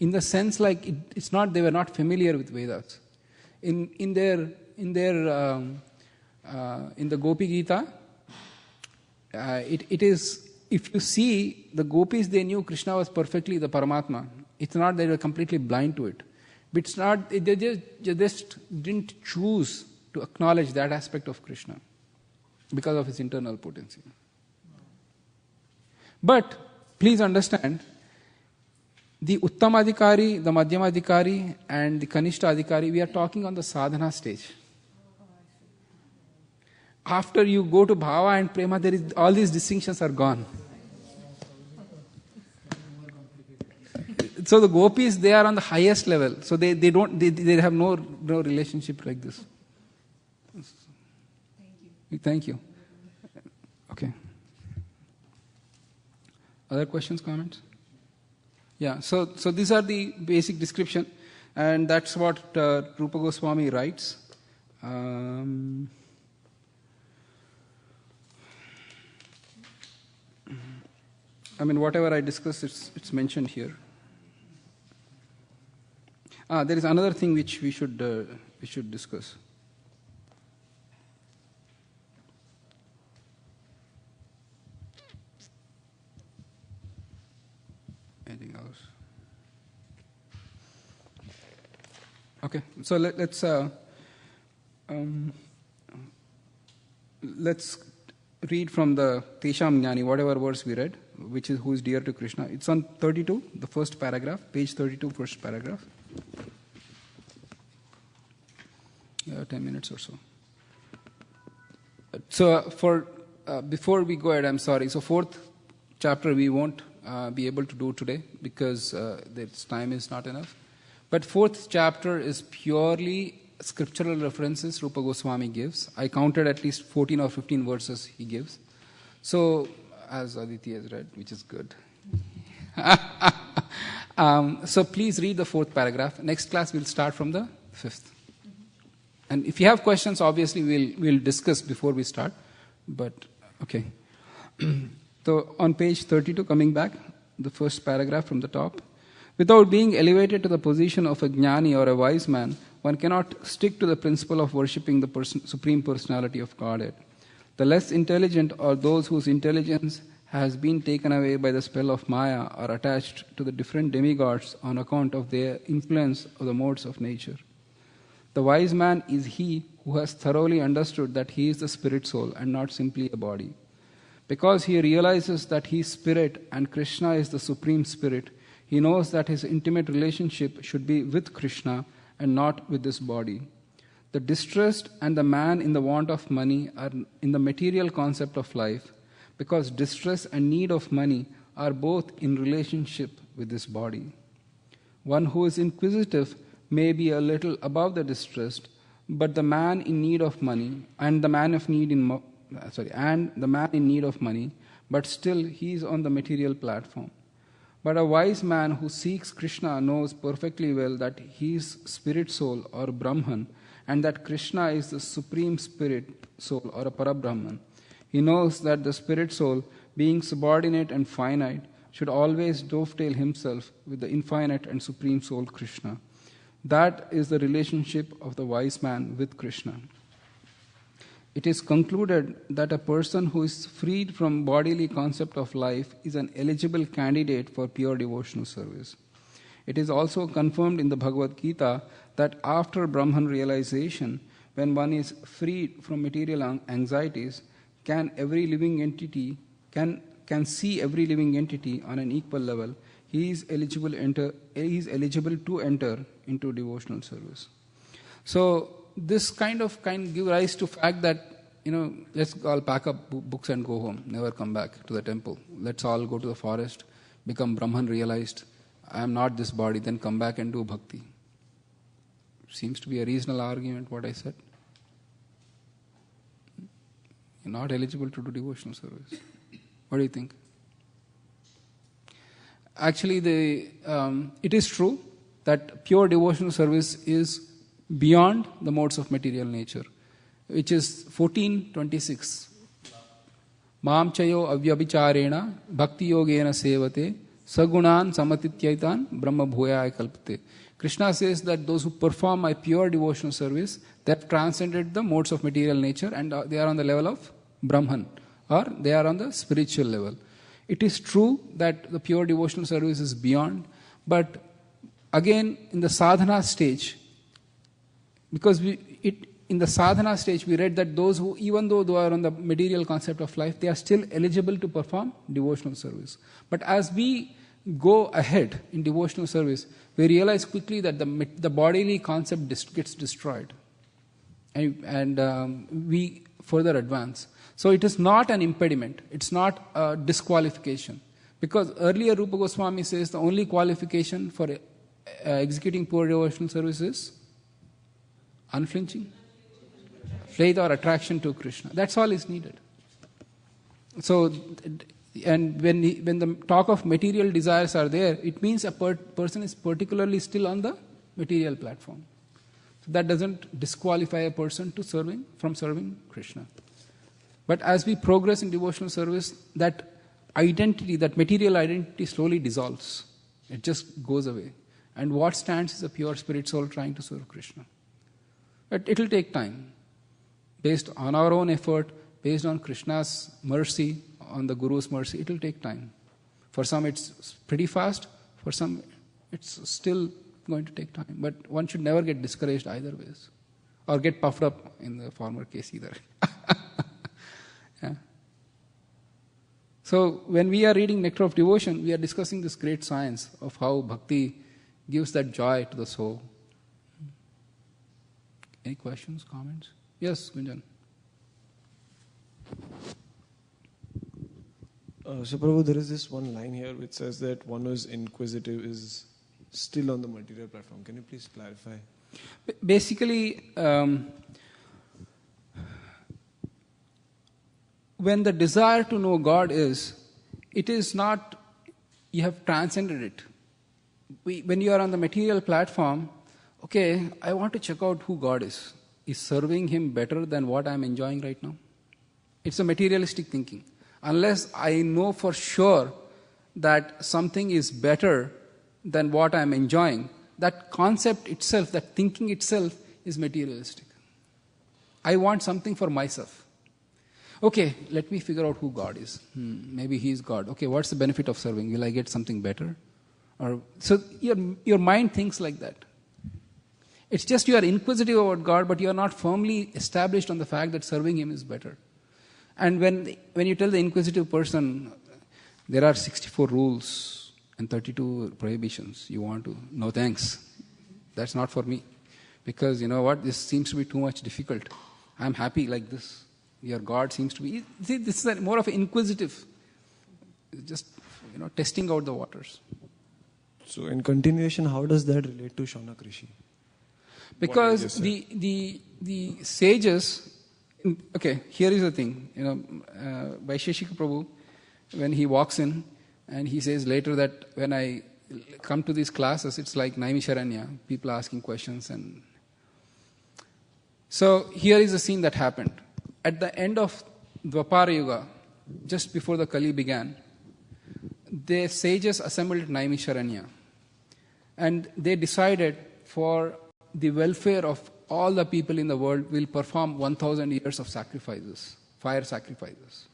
In the sense, it's not they were not familiar with Vedas. In the Gopi Gita, it is, if you see, the gopis, they knew Krishna was perfectly the Paramatma. It's not they were completely blind to it. But it's not, they just didn't choose to acknowledge that aspect of Krishna because of his internal potency. But please understand, the Uttamadhikari, the Madhyamadhikari and the Kanishta Adhikari, we are talking on the sadhana stage. After you go to Bhava and Prema, all these distinctions are gone. So the gopis, they are on the highest level. So they have no relationship like this. Thank you. Okay. Other questions, comments? Yeah, so these are the basic description, and that's what Rupa Goswami writes. Whatever I discussed, it's mentioned here. There is another thing which we should discuss. Anything else? Okay, so let's read from the Tesham Jnani, whatever verse we read, which is who is dear to Krishna. It's on 32, the first paragraph, page 32, first paragraph. 10 minutes or so. So before we go ahead, I'm sorry. So fourth chapter we won't be able to do today because time is not enough. But fourth chapter is purely scriptural references Rupa Goswami gives. I counted at least 14 or 15 verses he gives. So, as Aditi has read, which is good. So please read the 4th paragraph. Next class we'll start from the 5th. And if you have questions, obviously we'll discuss before we start. But, okay. So on page 32, coming back, the first paragraph from the top. Without being elevated to the position of a jnani or a wise man, one cannot stick to the principle of worshipping the Supreme Personality of Godhead. The less intelligent or those whose intelligence has been taken away by the spell of Maya are attached to the different demigods on account of their influence of the modes of nature. The wise man is he who has thoroughly understood that he is the spirit soul and not simply a body. Because he realizes that he is spirit and Krishna is the supreme spirit, he knows that his intimate relationship should be with Krishna and not with this body. The distressed and the man in the want of money are in the material concept of life, because distress and need of money are both in relationship with this body. One who is inquisitive may be a little above the distressed, but the man in need of money and the man in need of money, but still he is on the material platform. But a wise man who seeks Krishna knows perfectly well that he is spirit soul or Brahman, and that Krishna is the supreme spirit soul or a Parabrahman. He knows that the spirit soul, being subordinate and finite, should always dovetail himself with the infinite and supreme soul Krishna. That is the relationship of the wise man with Krishna. It is concluded that a person who is freed from bodily concept of life is an eligible candidate for pure devotional service. It is also confirmed in the Bhagavad Gita that after Brahman realization, when one is freed from material anxieties, can see every living entity on an equal level, he is eligible to enter into devotional service. So this kind give rise to fact that, let's all pack up books and go home, never come back to the temple. Let's all go to the forest, become Brahman realized, I am not this body, then come back and do bhakti. Seems to be a reasonable argument, what I said. You're not eligible to do devotional service. What do you think? Actually, it is true that pure devotional service is beyond the modes of material nature, which is 14:26. Mam chayo avyabhicharena bhakti yogena sevate sagunan samatityaitan brahma bhuyaya kalpate. Krishna says that those who perform a pure devotional service, they have transcended the modes of material nature and they are on the level of Brahman, or they are on the spiritual level. It is true that the pure devotional service is beyond, but again in the sadhana stage, because in the sadhana stage we read that those who, even though they are on the material concept of life, they are still eligible to perform devotional service. But as we go ahead in devotional service, we realize quickly that the bodily concept gets destroyed, and we further advance. So it is not an impediment, it's not a disqualification. Because earlier Rupa Goswami says the only qualification for executing pure devotional service is unflinching faith or attraction to Krishna. That's all is needed. So, and when the talk of material desires are there, it means a person is particularly still on the material platform. So that doesn't disqualify a person from serving Krishna. But as we progress in devotional service, that identity, that material identity slowly dissolves. It just goes away. And what stands is a pure spirit soul trying to serve Krishna. But it will take time. Based on our own effort, based on Krishna's mercy, on the Guru's mercy, it will take time. For some it's pretty fast, for some it's still going to take time. But one should never get discouraged either ways. Or get puffed up in the former case either. Yeah. So when we are reading Nectar of Devotion, we are discussing this great science of how bhakti gives that joy to the soul. Any questions, comments? Yes, Gunjan. So Prabhu, there is this one line here which says that one who is inquisitive is still on the material platform. Can you please clarify? Basically, when the desire to know God it is not, you have transcended it. When you are on the material platform, okay, I want to check out who God is. Is serving Him better than what I am enjoying right now? It's a materialistic thinking. Unless I know for sure that something is better than what I am enjoying, that concept itself, that thinking itself is materialistic. I want something for myself. Okay, let me figure out who God is. Maybe He is God. Okay, what's the benefit of serving? Will I get something better? So your mind thinks like that. It's just you are inquisitive about God, but you are not firmly established on the fact that serving Him is better. And when you tell the inquisitive person, there are 64 rules and 32 prohibitions, you want to, no thanks. That's not for me. Because you know what, this seems to be too much difficult. I'm happy like this. Your God seems to be, see, this is more of an inquisitive, just testing out the waters. So in continuation, how does that relate to Shaunak Rishi? Because the sages, okay, here is the thing, Vaisheshika Prabhu, when he walks in and he says later that when I come to these classes, it's like Naimisharanya, people asking questions. And so here is the scene that happened. At the end of Dwapara Yuga, just before the Kali began, the sages assembled at Naimisharanya and they decided for the welfare of all the people in the world will perform 1,000 years of sacrifices, fire sacrifices.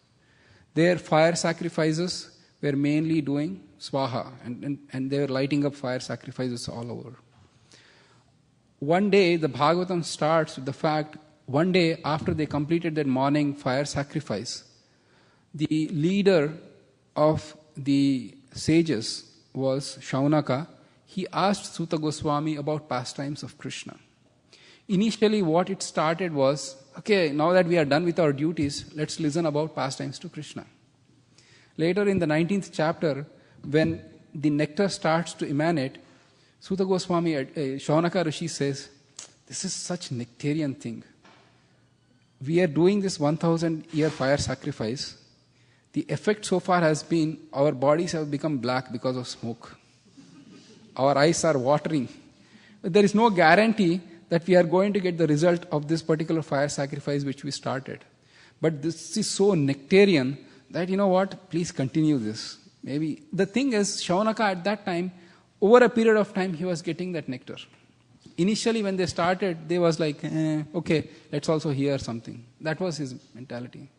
Their fire sacrifices were mainly doing swaha, and they were lighting up fire sacrifices all over. One day, the Bhagavatam starts with the fact, one day after they completed their morning fire sacrifice, the leader of the sages was Shaunaka. He asked Suta Goswami about pastimes of Krishna. Initially, what it started was, okay, now that we are done with our duties, let's listen about pastimes to Krishna. Later in the 19th chapter, when the nectar starts to emanate, Suta Goswami, Shaunaka Rishi says, this is such nectarian thing. We are doing this 1,000-year fire sacrifice. The effect so far has been our bodies have become black because of smoke. Our eyes are watering. But there is no guarantee that we are going to get the result of this particular fire sacrifice which we started. But this is so nectarian that, you know what, please continue this. Maybe the thing is, Shaunaka at that time, over a period of time, he was getting that nectar. Initially when they started, they was like, okay, let's also hear something. That was his mentality.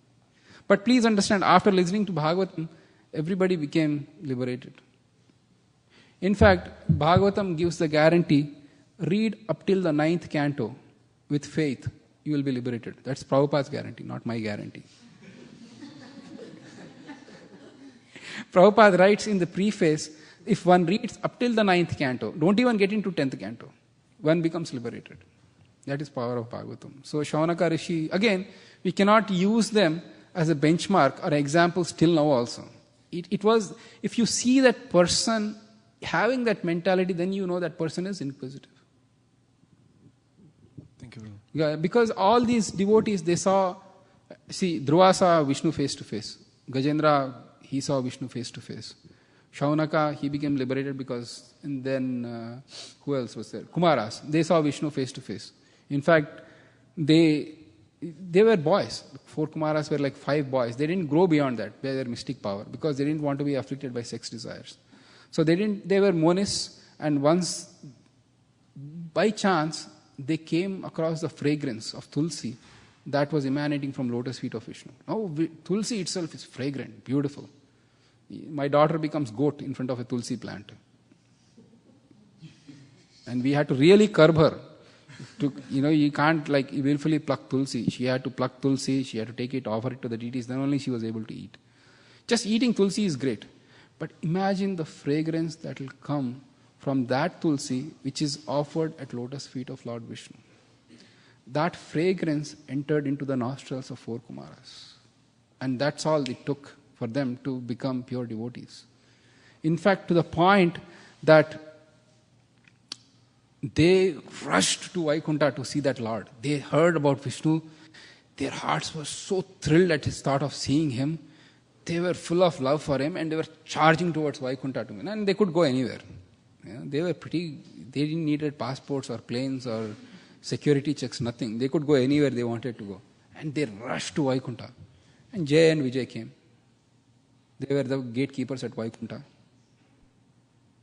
But please understand, after listening to Bhagavatam, everybody became liberated. In fact, Bhagavatam gives the guarantee, read up till the 9th canto with faith, you will be liberated. That's Prabhupada's guarantee, not my guarantee. Prabhupada writes in the preface, if one reads up till the 9th canto, don't even get into 10th canto, one becomes liberated. That is power of Bhagavatam. So Shaunaka Rishi, again, we cannot use them as a benchmark or example still now also. It was, if you see that person having that mentality, then you know that person is inquisitive. Thank you. Yeah, because all these devotees, they saw, Dhruva saw Vishnu face to face. Gajendra, he saw Vishnu face to face. Shaunaka, he became liberated because, and then who else was there? Kumaras, they saw Vishnu face to face. In fact, they were boys. 4 Kumaras were like 5 boys. They didn't grow beyond that by their mystic power because they didn't want to be afflicted by sex desires. So they were monists, and once, by chance, they came across the fragrance of Tulsi that was emanating from lotus feet of Vishnu. Now, Tulsi itself is fragrant, beautiful. My daughter becomes goat in front of a Tulsi plant. And we had to really curb her. You can't willfully pluck Tulsi. She had to pluck Tulsi, she had to take it, offer it to the deities, then only she was able to eat. Just eating Tulsi is great. But imagine the fragrance that will come from that Tulsi which is offered at lotus feet of Lord Vishnu. That fragrance entered into the nostrils of 4 Kumaras. And that's all it took for them to become pure devotees. In fact, to the point that they rushed to Vaikuntha to see that Lord. They heard about Vishnu. Their hearts were so thrilled at his thought of seeing him. They were full of love for him and they were charging towards Vaikuntha to him. And they could go anywhere. They didn't need passports or planes or security checks, nothing. They could go anywhere they wanted to go. And they rushed to Vaikuntha. And Jay and Vijay came. They were the gatekeepers at Vaikuntha.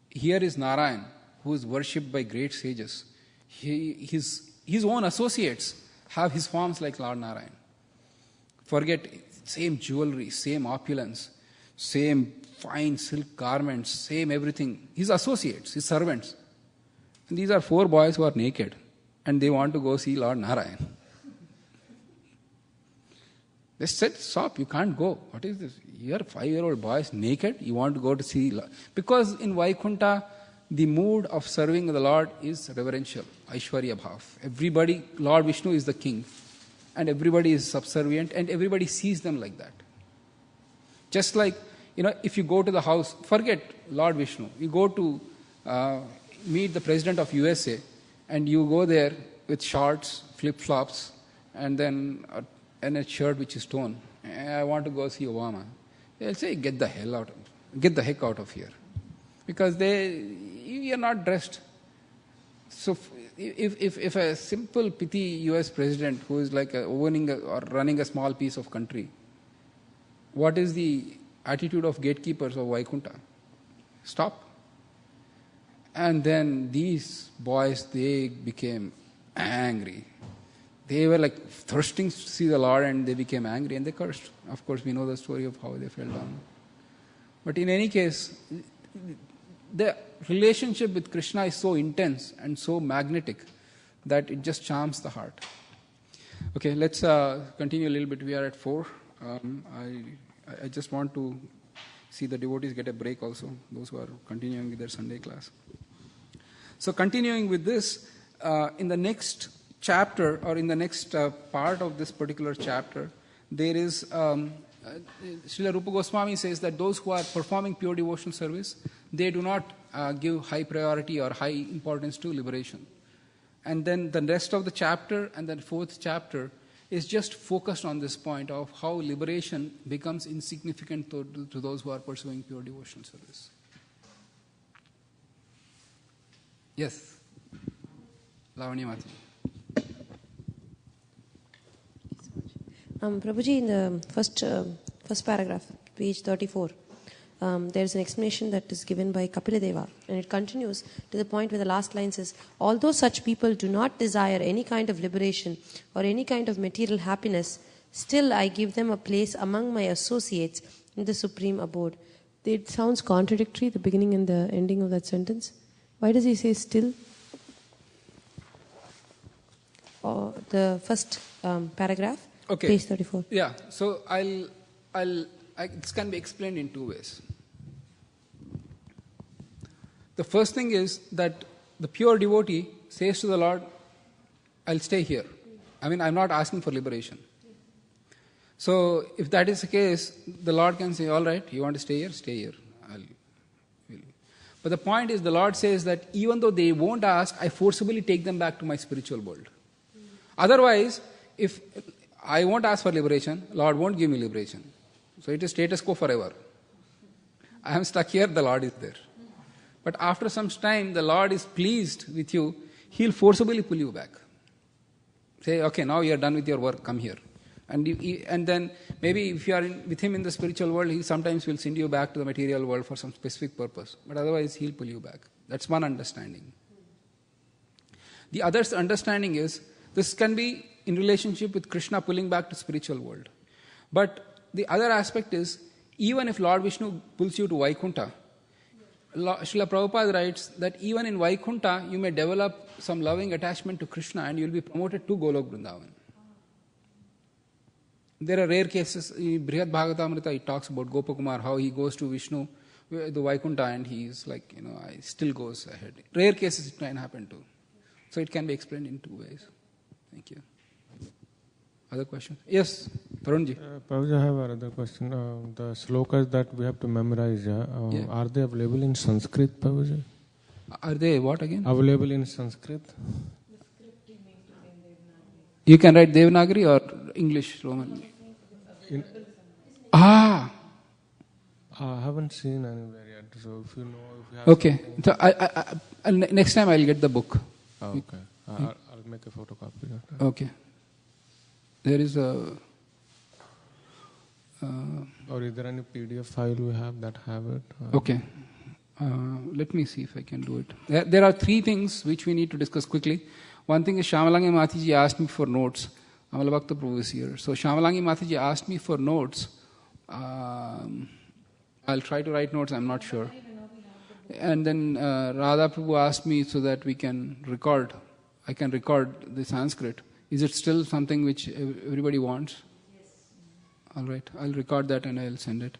Here is Narayan, who is worshipped by great sages. His own associates have his forms like Lord Narayan. Forget same jewelry, same opulence, same fine silk garments, same everything. His associates, his servants. And these are 4 boys who are naked and they want to go see Lord Narayan. They said, stop, you can't go. What is this? You are 5-year-old boys naked, you want to go to see Lord. Because in Vaikuntha, the mood of serving the Lord is reverential, Aishwarya Bhav. Everybody, Lord Vishnu is the king. And everybody is subservient and everybody sees them like that. Just like, if you go to the house, forget Lord Vishnu. You go to meet the president of USA and you go there with shorts, flip-flops, and then a shirt which is torn. I want to go see Obama. They'll say, get the heck out of here. Because you are not dressed. So if a simple pithy US president who is like owning or running a small piece of country, what is the attitude of gatekeepers of Vaikuntha? Stop. And then these boys, they became angry. They were like thirsting to see the Lord and they became angry and they cursed. Of course, we know the story of how they fell down. But in any case, the relationship with Krishna is so intense and so magnetic that it just charms the heart. Okay, let's continue a little bit. We are at 4. I just want to see the devotees get a break also, those who are continuing with their Sunday class. So continuing with this, in the next chapter or in the next part of this particular chapter, there is, Srila Rupa Goswami says that those who are performing pure devotional service, they do not give high priority or high importance to liberation. And then the rest of the chapter and the 4th chapter is just focused on this point of how liberation becomes insignificant to those who are pursuing pure devotional service. Yes, Lavanya Mati. Prabhuji, in the first paragraph, page 34, there is an explanation that is given by Kapiladeva, and it continues to the point where the last line says, although such people do not desire any kind of liberation or any kind of material happiness, still I give them a place among my associates in the supreme abode. It sounds contradictory, the beginning and the ending of that sentence. Why does he say still? Or the first paragraph, okay. Page 34. Yeah, so this can be explained in 2 ways. The first thing is that the pure devotee says to the Lord, I'll stay here. I mean, I'm not asking for liberation. So if that is the case, the Lord can say, all right, you want to stay here? Stay here. But the point is, the Lord says that even though they won't ask, I forcibly take them back to my spiritual world. Otherwise, if I won't ask for liberation, Lord won't give me liberation. So it is status quo forever. I am stuck here, the Lord is there. But after some time, the Lord is pleased with you, He'll forcibly pull you back. Say, okay, now you are done with your work, come here. And then maybe if you are with Him in the spiritual world, He sometimes will send you back to the material world for some specific purpose. But otherwise, He'll pull you back. That's one understanding. The other understanding is, this can be in relationship with Krishna pulling back to spiritual world. But the other aspect is, even if Lord Vishnu pulls you to Vaikuntha, Srila Prabhupada writes that even in Vaikuntha, you may develop some loving attachment to Krishna and you will be promoted to Golok Vrindavan. There are rare cases, in Brihad Bhagavatamrita, it talks about Gopakumar, how he goes to Vishnu, the Vaikuntha, and he is like, I still goes ahead. Rare cases it can happen too. So it can be explained in 2 ways. Thank you. Other question? Yes, Tarunji. Prabhuji, I have another question. The slokas that we have to memorize, are they available in Sanskrit, Prabhuji? Are they what again? Available in Sanskrit? You can write Devanagari or English Roman. I haven't seen anywhere yet. So if you know, if you have Okay. So next time I'll get the book. Oh, okay. I'll make a photocopy. Okay. There is a. Or is there any PDF file we have that have it? Okay. Let me see if I can do it. There are three things which we need to discuss quickly. One thing is Shamalangi Mataji asked me for notes. Amala Bhakta Prabhu is here. So Shamalangi Mataji asked me for notes. I'll try to write notes, I'm not sure. And then Radha Prabhu asked me so that we can record. I can record the Sanskrit. Is it still something which everybody wants? Yes. All right. I'll record that and I'll send it.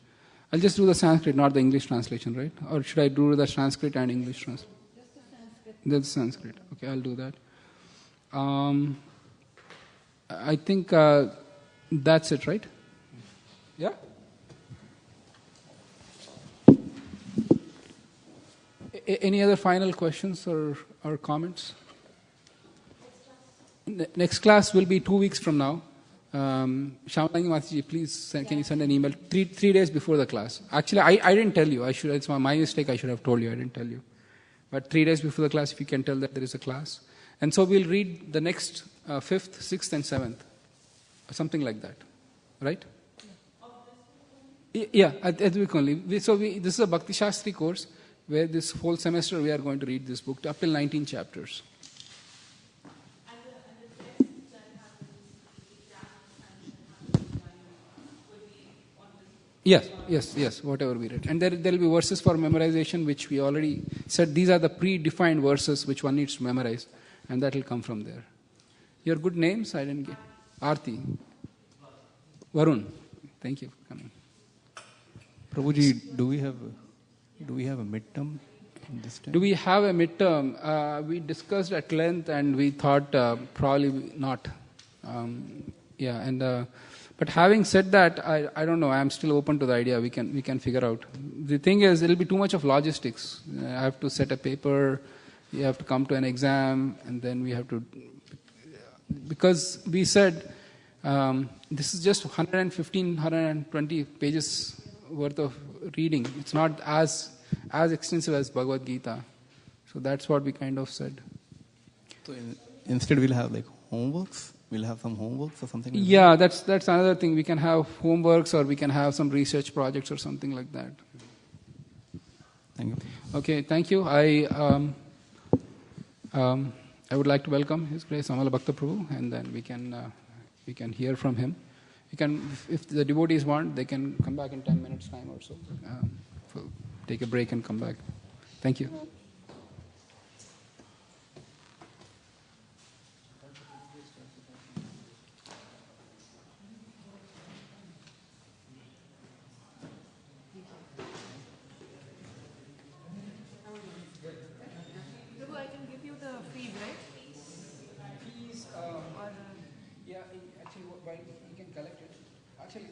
I'll just do the Sanskrit, not the English translation, right? Or should I do the Sanskrit and English translation? Just the Sanskrit. That's Sanskrit. Okay, I'll do that. I think that's it, right? Yeah? Any other final questions or comments? Next class will be 2 weeks from now. Shamalangi Mataji, please can you send an email 3 days before the class? Actually, I didn't tell you. It's my mistake. I should have told you. I didn't tell you. But 3 days before the class, if you can tell that there is a class. And so we'll read the next 5th, 6th and 7th. Something like that. Right? Yeah, at week only. This is a Bhakti Sashtri course where this whole semester we are going to read this book up till 19 chapters. Yes, whatever we read. And there will be verses for memorization which we already said. These are the predefined verses which one needs to memorize. And that will come from there. Your good names? I didn't get. Aarti. Varun. Thank you for coming. Prabhuji, do we have a midterm in this time? Do we have a midterm? We discussed at length and we thought probably not. But having said that, I don't know. I am still open to the idea. We can figure out. The thing is, it will be too much of logistics. I have to set a paper. You have to come to an exam, and then we have to. Because we said this is just 115, 120 pages worth of reading. It's not as extensive as Bhagavad Gita. So that's what we kind of said. So instead, we'll have like homeworks. We'll have some homeworks or something like that? That's another thing. We can have homeworks or we can have some research projects or something like that. Thank you. Okay, thank you. I would like to welcome His Grace Amala Bhakta Prabhu, and then we can hear from him. We can, if the devotees want, they can come back in 10 minutes time or so. Take a break and come back. Thank you. Actually, you can collect it. Actually,